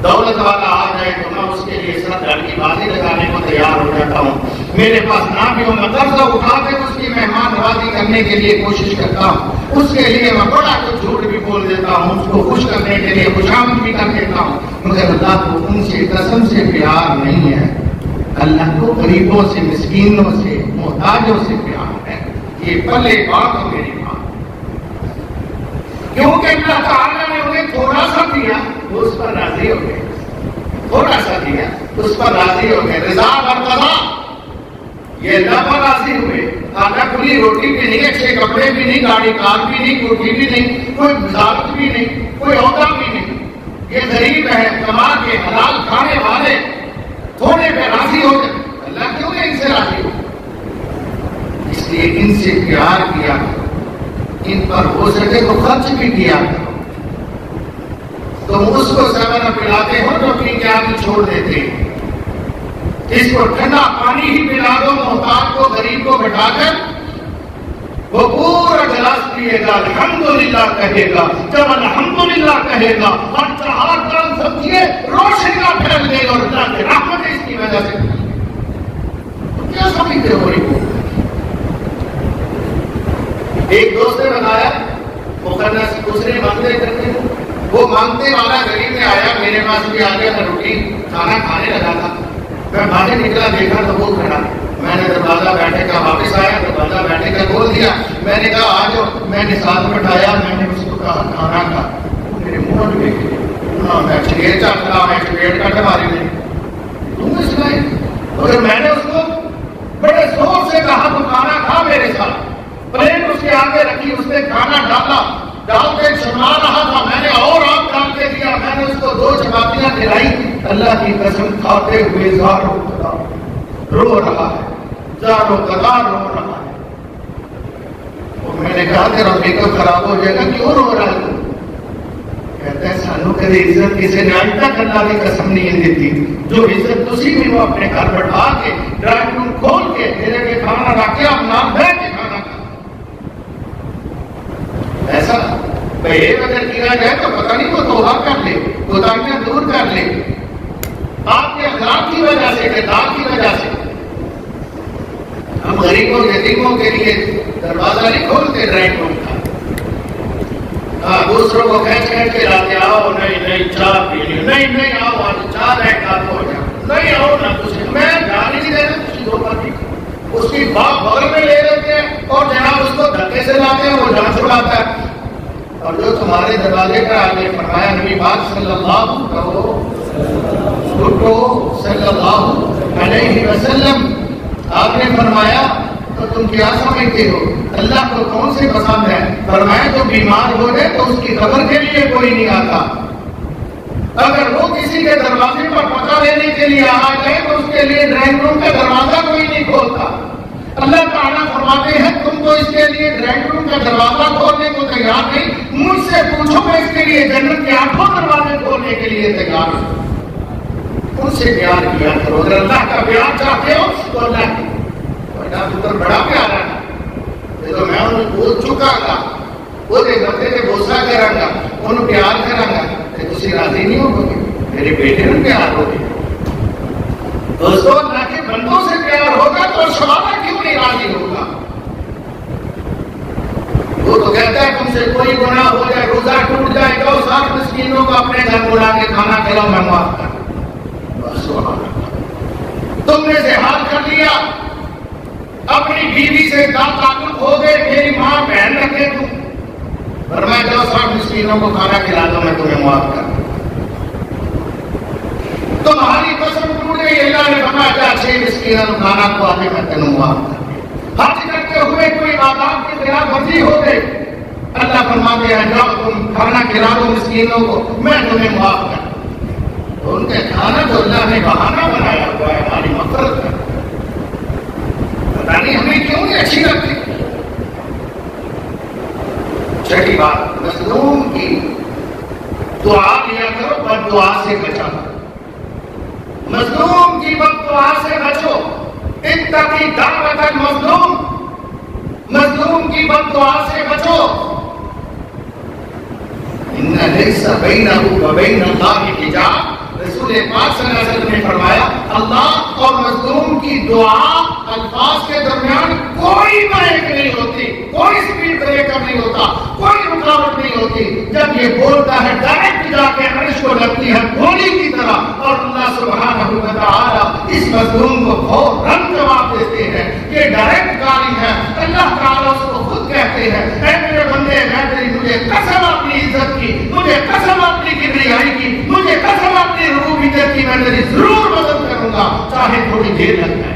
دولت والا آ جائے تو میں اس کے لیے سر گھر کی بازی لگانے کو تیار ہو جاتا ہوں. میرے پاس نہ بھی ہو, میں قرضہ اٹھا کے اس کی مہمان نوازی کرنے کے لیے کوشش کرتا ہوں. اس کے لیے میں بڑا کچھ جھوٹ بھی بول دیتا ہوں, اس کو خوش کرنے کے لیے خوشامد بھی کر دیتا ہوں. مگر اللہ کو ان سے قسم سے پیار نہیں ہے. اللہ کو غریبوں سے, مسکینوں سے, محتاجوں سے پیار ہے. یہ پلے بات ہو میری بات, کیونکہ اللہ تعالیٰ نے انہیں تھوڑا سا دیا, وہ اس پر راضی ہو گئے. تھوڑا سا دیا, اس پر راضی ہو گئے. رضا اور قضا, یہ اللہ پر راضی ہوئے. کھانا کھلی روٹی بھی نہیں, اچھے کپڑے بھی نہیں, گاڑی کار بھی نہیں, کوٹھی بھی نہیں, کوئی وزارت بھی نہیں, کوئی عہدہ بھی نہیں. یہ غریب ہے, کما کے حلال کھانے والے, تھوڑے پہ راضی ہو گئے. اللہ کیوں نہیں ان سے راضی ہو؟ اس لیے ان سے پیار کیا, ان پر ہو سکے تو خرچ بھی کیا کرو. تم اس کو سمن پلاتے ہو تو اپنی جان چھوڑ دیتے. اس کو ٹھنڈا پانی ہی پلا دو, محتاج کو, غریب کو بٹھا کر وہ پورا گلاس پیے گا, الحمدللہ کہے گا. جب الحمدللہ کہے گا اور چار کام سمجھیے روشنیاں پھیل گئی اور اللہ کی رحمت اس کی وجہ سے. کیا سمجھتے ہو ان کو؟ ایک دوست نے بتایا, مقدس دوسرے مانگتے کرتے, وہ مانگتے والا غریب میں آیا, میرے پاس بھی آ گیا, میں روٹی کھانا کھانے لگا تھا. میں باہر نکلا, دیکھا تو وہ کھڑا. میں نے دروازہ بیٹھے کا واپس آیا, دروازہ بیٹھے کا کھول دیا. میں نے کہا آ جاؤ, میں نے ساتھ بٹھایا. میں نے اس کو کہا کھانا کھا. میرے منہ میں میں چڑیڑ چاہتا, میں چڑیڑ کٹ ماری نہیں, تم اس میں. مگر میں نے اس کو بڑے زور سے کہا تو کھانا کھا میرے ساتھ. پلیٹ اس کے آگے رکھی, اس نے کھانا ڈالا, ڈال کے سنا رہا تھا. میں نے اور آپ ڈال کے دیا. میں نے اس کو 2 چپاتیاں کھلائی. اللہ کی قسم کھاتے ہوئے زار رو رہا ہے، زاروں قدار رو رہا ہے۔ اور میں نے کہا تیرا میک اپ خراب ہو جائے گا، کیوں رو رہا ہے؟ کہتا ہے سانو کدی عزت کسی نے آج تک اللہ کی قسم نہیں دیتی، جو عزت تسی بھی وہ اپنے گھر بٹھا کے ڈرائنگ روم کھول کے میرے کے کھانا رکھ کے اپنا بیٹھ کے کھانا کھا ایسا بہیو اگر کیا جائے تو پتہ نہیں وہ توبہ کر لے، کوتاہیاں دور کر لے آپ کے اخلاق کی وجہ سے، کردار کی وجہ سے۔ ہم غریبوں یتیموں کے لیے دروازہ نہیں کھولتے ڈرائنگ روم کا، دوسروں کو کھینچ کے لاتے، آؤ نہیں چائے پی لی، نہیں آؤ آج چائے لے کر ہو جاؤ، نہیں آؤ نہ کچھ، میں جان ہی نہیں دیتا کسی دو بات اس کی باپ بغل میں لے لیتے ہیں اور جناب اس کو دھکے سے لاتے ہیں، وہ جان چھڑاتا ہے۔ اور جو تمہارے دروازے پر آگے فرمایا نبی پاک صلی اللہ علیہ وسلم، آپ نے فرمایا تو تم کیا سمجھتے ہو اللہ کو کون سے پسند ہے؟ فرمایا جو بیمار ہو جائے تو اس کی خبر کے لیے کوئی نہیں آتا، اگر وہ کسی کے دروازے پر پتہ لینے کے لیے آ جائے تو اس کے لیے ڈرائنگ روم کا دروازہ کوئی نہیں کھولتا۔ اللہ تعالیٰ فرماتے ہیں تم تو اس کے لیے ڈرائنگ روم کا دروازہ کھولنے کو تیار نہیں، مجھ سے پوچھو میں اس کے لیے جنت کے 8 دروازے کھولنے کے لیے تیار ہوں۔ ان سے پیار کیا کرو، اگر اللہ کا پیار چاہتے ہو تو اللہ کی پتر بڑا پیارا ہے تو میں انہوں بول چکا گا، وہ بندے نے بوسا کرا گا، انہوں پیار کرا گا تو تسی راضی نہیں ہو گے، میرے بیٹے نے پیار ہو گیا۔ دوستوں اللہ کے بندوں سے پیار ہوگا تو شوالہ کیوں نہیں راضی ہوگا؟ وہ تو کہتا ہے تم سے کوئی گناہ ہو جائے، روزہ ٹوٹ جائے گا، 7 مسکینوں کو اپنے گھر بلا کے کھانا کھلاؤ، میں معاف کر تم نے زہار کر لیا، اپنی بیوی سے تعلق ہو گئے، میری ماں بہن رکھے تم، فرمایا جاؤ 7 مسکینوں کو کھانا کھلا دو، میں تمہیں معاف کر دوں۔ تمہاری قسم ٹوٹ گئی، اللہ نے فرمایا جا 6 مسکینوں کو کھانا کھوا کے میں تمہیں معاف کر دوں۔ حج کرتے ہوئے کوئی آداب کی خلاف ورزی ہو گئی، اللہ فرماتے ہیں جاؤ تم کھانا کھلا دو مسکینوں کو، میں تمہیں معاف کر دوں۔ ان کے کھانا تو اللہ نے بہانہ بنایا ہوا ہے ہماری مغفرت کا، پتہ نہیں ہمیں کیوں نہیں اچھی لگتی۔ چھٹی بات، مظلوم کی دعا لیا کرو، بد دعا سے بچا کرو، مظلوم کی بد دعا سے بچو، اتقی دعوت المظلوم، مظلوم کی بد دعا سے بچو۔ ان لیس بینہ وبین اللہ حجاب، رسول پاک صلی اللہ علیہ وسلم نے فرمایا اللہ اور مظلوم کی دعا الفاظ کے درمیان کوئی بریک نہیں ہوتی، کوئی سپیڈ بریکر نہیں ہوتا، کوئی رکاوٹ نہیں ہوتی۔ جب یہ بولتا ہے ڈائریکٹ جا کے عرش کو لگتی ہے گولی کی طرح، اور اللہ سبحانہ و تعالی اس مظلوم کو فوراً جواب دیتے ہیں۔ یہ ڈائریکٹ گالی ہے، اللہ تعالیٰ اس کو خود کہتے ہیں اے میرے بندے، میں تیری مجھے قسم اپنی عزت کی، مجھے قسم اپنی کبریائی کی، مجھے قسم اپنی ربوبیت کی، میں تیری ضرور مدد کروں گا چاہے تھوڑی دیر لگ جائے۔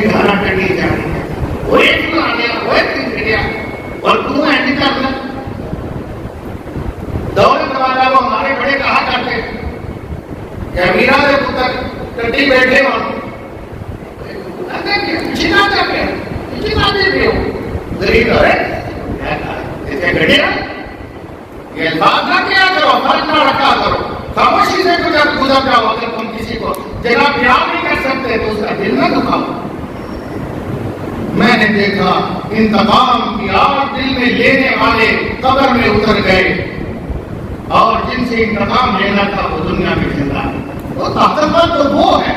گھانا ٹنڈی جانے وہ ایک آ گیا، وہ ایک گیا، اور تم ایسے کرنا دور دروازہ وہ ہمارے بڑے کہا کرتے کہ میرا دے پتر ٹنڈی بیٹھے ہو چنا کرتے چنا دے بھی ہو غریب ہے اسے گھڑیا یہ الفاظ نہ کیا کرو، فرق نہ رکھا کرو، خاموشی سے گزر جاؤ۔ اگر تم کسی کو جناب پیار نہیں کر سکتے تو اس کا دل نہ دکھاؤ۔ میں نے دیکھا انتقام کی آگ دل میں لینے والے قبر میں اتر گئے، اور جن سے انتقام لینا تھا وہ دنیا میں زندہ ہے۔ وہ طاقتور تو وہ ہے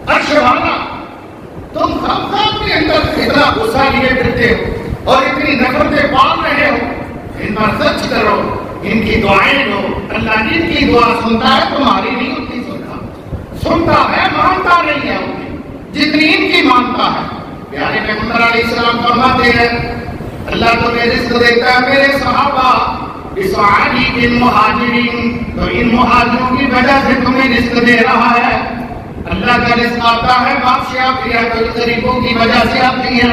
عرش والا، تم خام کے اندر اتنا غصہ لیے پھرتے ہو اور اتنی نفرتیں پال رہے ہو، ان پر سچ کرو، ان کی دعائیں لو، اللہ ان کی دعا سنتا ہے، تمہاری نہیں ہوتی سنتا ہے، مانتا نہیں ہے انہیں جتنی ان کی مانتا ہے۔ پیارے پیغمبر علیہ السلام فرماتے ہیں اللہ تمہیں رزق دیتا ہے میرے صحابہ بسعادی بن مہاجرین، تو ان مہاجروں کی وجہ سے تمہیں رزق دے رہا ہے۔ اللہ کا رزق آتا ہے بادشاہ تو غریبوں کی وجہ سے آتی ہے،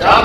4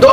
2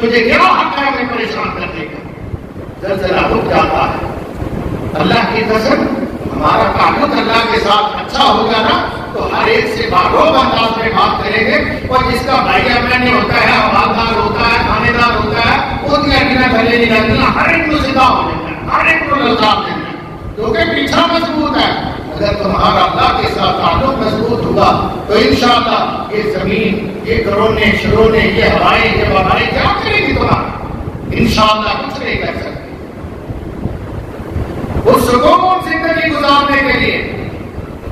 تجھے کیا حق ہے ہمیں پریشان کرنے کا؟ زلزلہ رک جاتا ہے. اللہ کی قسم ہمارا تعلق اللہ کے ساتھ اچھا ہوگا نا تو ہر ایک سے باروب انداز میں بات کریں گے. اور جس کا بھائی بہن ہوتا ہے، آبادار ہوتا ہے، خانے دار ہوتا ہے، وہ دیا بھلے نہیں رہتی، ہر ایک کو زندہ ہو جاتا ہے، ہر ایک کو للچاپ دیتا ہے کیونکہ پیچھا مضبوط ہے. اگر تمہارا اللہ کے ساتھ تعلق مضبوط ہوگا تو انشاءاللہ یہ زمین، یہ کرونے شرونے، یہ ہوائیں، یہ وبائیں کیا کرے گی تمہارا؟ انشاءاللہ کچھ نہیں کر سکتے. اس سکون زندگی گزارنے کے لیے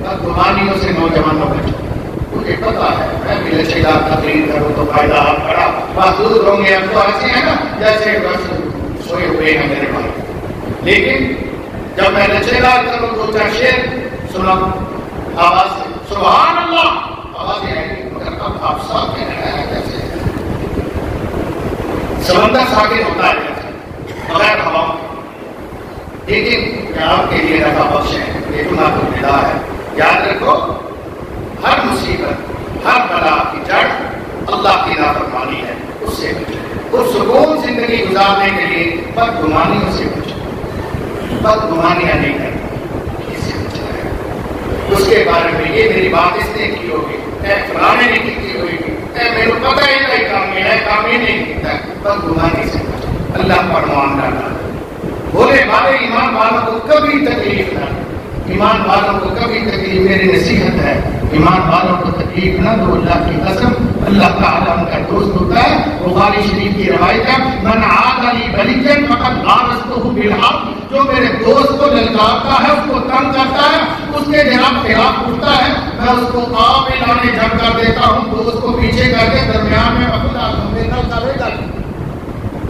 بدگمانیوں سے نوجوانوں بچو. مجھے پتا ہے میں بھی لچکدار تقریر کروں تو فائدہ بڑا محدود ہوں گے. اب تو ایسے ہیں نا جیسے بس سوئے ہوئے ہیں میرے بھائی. لیکن جب میں لچکدار کروں تو چاہے شیر سنا آواز سے سبحان اللہ آواز آئے گی، مگر اب آپ ساتھ کہہ رہے ہیں جیسے سمندر ساکن ہوتا ہے جیسے بغیر ہوا. لیکن میں آپ کے لیے رکھا بخش ہے، یہ گناہ کو ملا ہے. یاد رکھو ہر مصیبت، ہر بلا کی جڑ اللہ کی نافرمانی ہے. اس سے بچو. اس سکون زندگی گزارنے کے لیے بدگمانیوں سے بچو. بدگمانیاں نہیں کریں، اس سے بچنا ہے. اس کے بارے میں یہ میری بات اس نے کی ہوگی، اے فلانے نے کی ہوگی، اے میرے پتہ ہی نہیں کامی ہے، کامی نہیں کیتا. بدگمانی سے بچو. اللہ پر مان ڈالنا. بولے والے ایمان والوں کو کبھی تکلیف نہ، ایمان والوں کو کبھی تکلیف، میری نصیحت ہے ایمان والوں کو تکلیف نہ دو. اللہ کی قسم اللہ تعالیٰ ان کا دوست ہوتا ہے. بخاری شریف کی روایت ہے من عاد لی ولیا فقد آرزتہ بالحق. جو میرے دوست کو للکارتا ہے، اس کو تنگ کرتا ہے، اس کے جناب خلاف اٹھتا ہے، میں اس کو آپ لانے جم کر دیتا ہوں. دوست کو پیچھے کر کے درمیان میں اپنا بیدل کرے گا،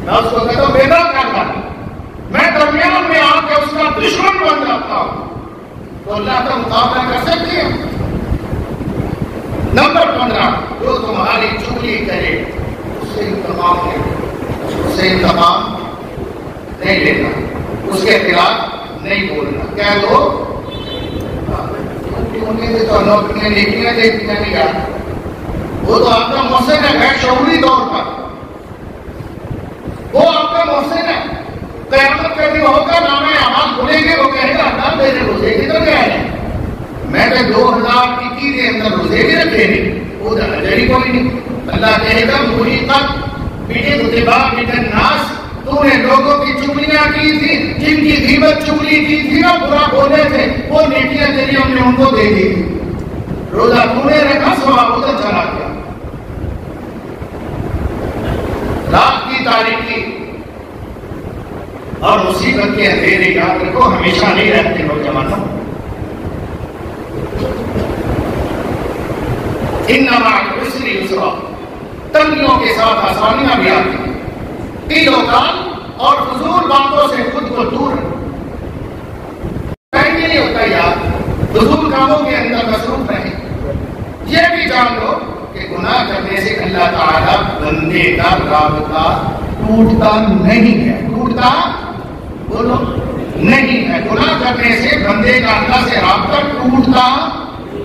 میں اس کو کہتا ہوں بیدل کرتا ہوں، میں درمیان میں آ کے اس کا دشمن بن جاتا ہوں. تو اللہ کا مقابلہ کر سکتے ہیں. نمبر 15 جو تمہاری چگلی کرے اس سے انتقام لینا، اس سے انتقام نہیں لینا، اس کے خلاف نہیں بولنا. کہہ دو تو نوکریاں نیکیاں دیکھیاں نہیں یار، وہ تو آپ کا محسن ہے غیر شعوری طور پر، وہ آپ کا محسن ہے. قیامت کا دن ہوگا نامے اعمال کھلیں گے، وہ کہے گا اللہ میرے روزے کدھر گئے ہیں؟ میں نے 2021 کے اندر روزے بھی رکھے نہیں، وہ اجر ہی کوئی نہیں. اللہ کہے گا مجھے تک میٹھے اتباع میٹھے ناس، تو نے لوگوں کی چگلیاں کی تھی، جن کی غیبت چگلی کی تھی نا، برا بولے تھے، وہ نیکیاں تیری ہم نے ان کو دے دی. روزہ تو نے رکھا، ثواب ادھر چلا گیا. رات کی تاریکی اور مصیبت کے اندھیرے یاد رکھو ہمیشہ نہیں رہتے نوجوانوں. انما العسر یسرا، تنگیوں کے ساتھ آسانیاں بھی آتی ہیں. تیل و کال اور فضول باتوں سے خود کو دور رہنا نہیں ہوتا یار، فضول کاموں کے اندر مصروف رہیں. یہ بھی جان لو کہ گناہ کرنے سے اللہ تعالیٰ بندے کا رابطہ ٹوٹتا نہیں ہے. ٹوٹتا بولو نہیں ہے. گناہ کرنے سے بندے کا اللہ سے رابطہ ٹوٹتا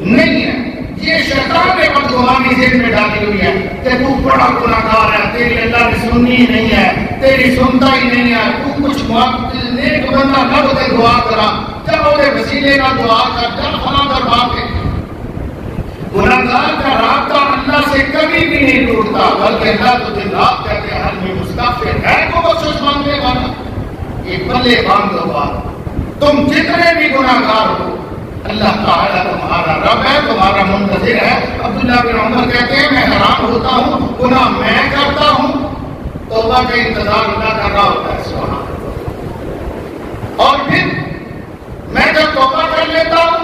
نہیں ہے. یہ شیطان نے بدگمانی ذہن میں ڈالی ہوئی ہے کہ تو بڑا گناہگار ہے، تیری اللہ نے سننی ہی نہیں ہے، تیری سنتا ہی نہیں ہے، تو کچھ نیک بندہ نہ ہوتے دعا کرا، جب ہوتے وسیلے کا دعا کر، جب فلاں در بات ہے. گناہگار کا رابطہ اللہ سے کبھی بھی نہیں ٹوٹتا، بلکہ اللہ تو دن رات کہتے ہیں حل میں مستغفر ہے کو بخشش مانگنے والا. یہ پلے باندھ لو بات، تم جتنے بھی گناہگار ہو اللہ تعالیٰ تمہارا رب ہے، تمہارا منتظر ہے. عبداللہ بن عمر کہتے ہیں میں حرام ہوتا ہوں، گناہ میں کرتا ہوں، توبہ کا انتظار اللہ کر رہا ہوتا ہے. سبحان اللہ. اور پھر میں جب توبہ کر لیتا ہوں،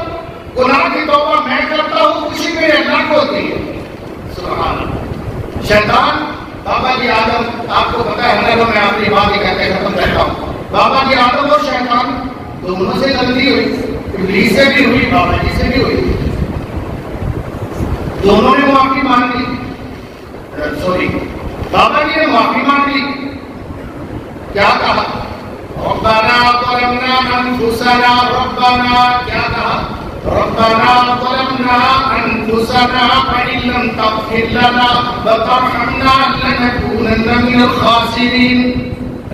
گناہ کی توبہ میں کرتا ہوں، خوشی میرے اللہ کو ہوتی ہے. سبحان اللہ. شیطان بابا جی آدم، آپ کو پتا ہے میں اپنی بات ہی کہتے ختم کرتا ہوں. بابا جی آدم اور شیطان دونوں سے غلطی ہوئی، ابلیس سے بھی ہوئی، بابا جی سے بھی ہوئی. دونوں نے معافی مانگ لی، سوری بابا جی نے معافی مانگ لی. کیا کہا؟ ربنا ظلمنا انفسنا، ربنا کیا کہا؟ ربنا ظلمنا انفسنا أنفسنا فإن لم تغفر لنا وترحمنا لنكونن من الخاسرين.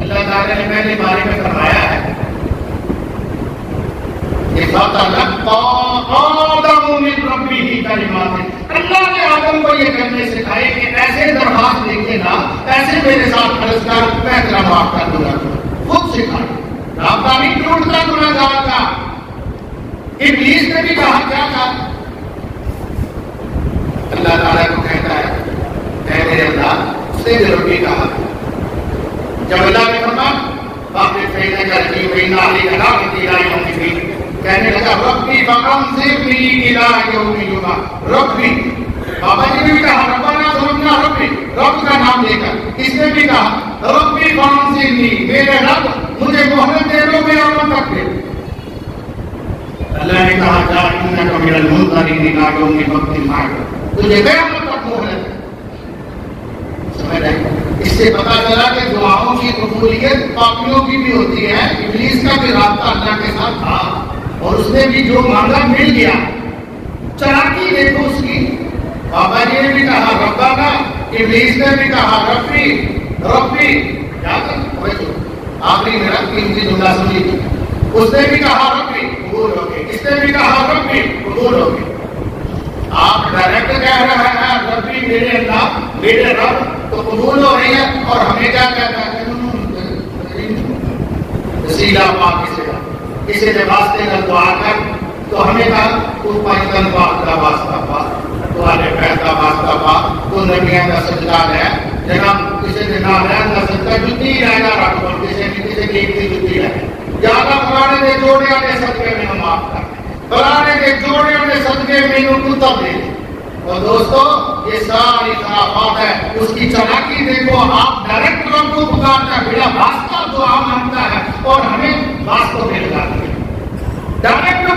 اللہ تعالیٰ نے میرے بارے میں فرمایا ہے کہ فَتَلَقَّى آدَمُ مِن رَبِّهِ كَلِمَاتٍ. اللہ نے آدم کو یہ کرنے سکھائے کہ ایسے درخواست دیکھے نا، ایسے میرے ساتھ عرض کر، میں تیرا معاف کر دوں گا. خود سکھائے، رابطہ نہیں ٹوٹتا گناہگار کا. ابلیس نے بھی کہا کیا کہا؟ اللہ تعالیٰ کو کہتا ہے اے میرے اللہ، اس نے بھی ربی کہا. جب اللہ نے فرمایا باقی فیض کر کی وینا علی کلا تیرا یوم الدین، کہنے لگا ربی فانظرنی الی یوم یبعث. ربی، بابا جی نے بھی کہا ربنا ظلمنا، ربی رب کا نام لے کر. اس نے بھی کہا ربی فانظرنی، میرے رب مجھے مہلت دے دو، میرا من تک دے. اللہ نے کہا جا انک من المنظرین الی یوم الوقت المعلوم، تجھے قیامت تک مہلت. سمجھ رہے؟ اس سے پتا چلا کہ دعاؤں کی قبولیت پاپیوں کی بھی ہوتی ہے. ابلیس کا بھی رابطہ اللہ کے ساتھ تھا اور اس نے بھی جو مانگا مل گیا. چلاکی دیکھو اس کی. بابا جی نے بھی کہا ربنا، ابلیس نے بھی کہا ربی ربی. آخری میرا قیمتی جملہ سنی تھی. اس نے بھی کہا ربی، قبول ہو گئے. اس نے بھی کہا ربی، قبول ہو گئے. آپ ڈائریکٹ کہہ رہے ہیں ربی میرے اللہ میرے رب، تو قبول ہو رہی ہے. اور ہمیں کیا کہتا ہے؟ وسیلہ پاک کسی نے واسطے کا دعا کر، تو ہمیں کہا تو پاکستان پاک کا واسطہ پا، تو آنے پیدا واسطہ پا، تو نبیاں کا سجدہ ہے. جناب کسی نے نام ہے نہ سجدہ جتی رہنا رکھ، اور کسی نے کی جتی رہے. زیادہ پرانے دے جوڑے آنے صدقے میں ہم معاف کر، پرانے کے جوڑے آنے صدقے میں ان کو تب دے. اور دوستو یہ ساری خرافات ہے. اس کی چلاکی دیکھو. آپ ڈائریکٹ رب کو پکارتا ہے، بلا واسطہ دعا مانگتا ہے اور ہمیں واسطوں میں لگاتی ہے. ڈائریکٹ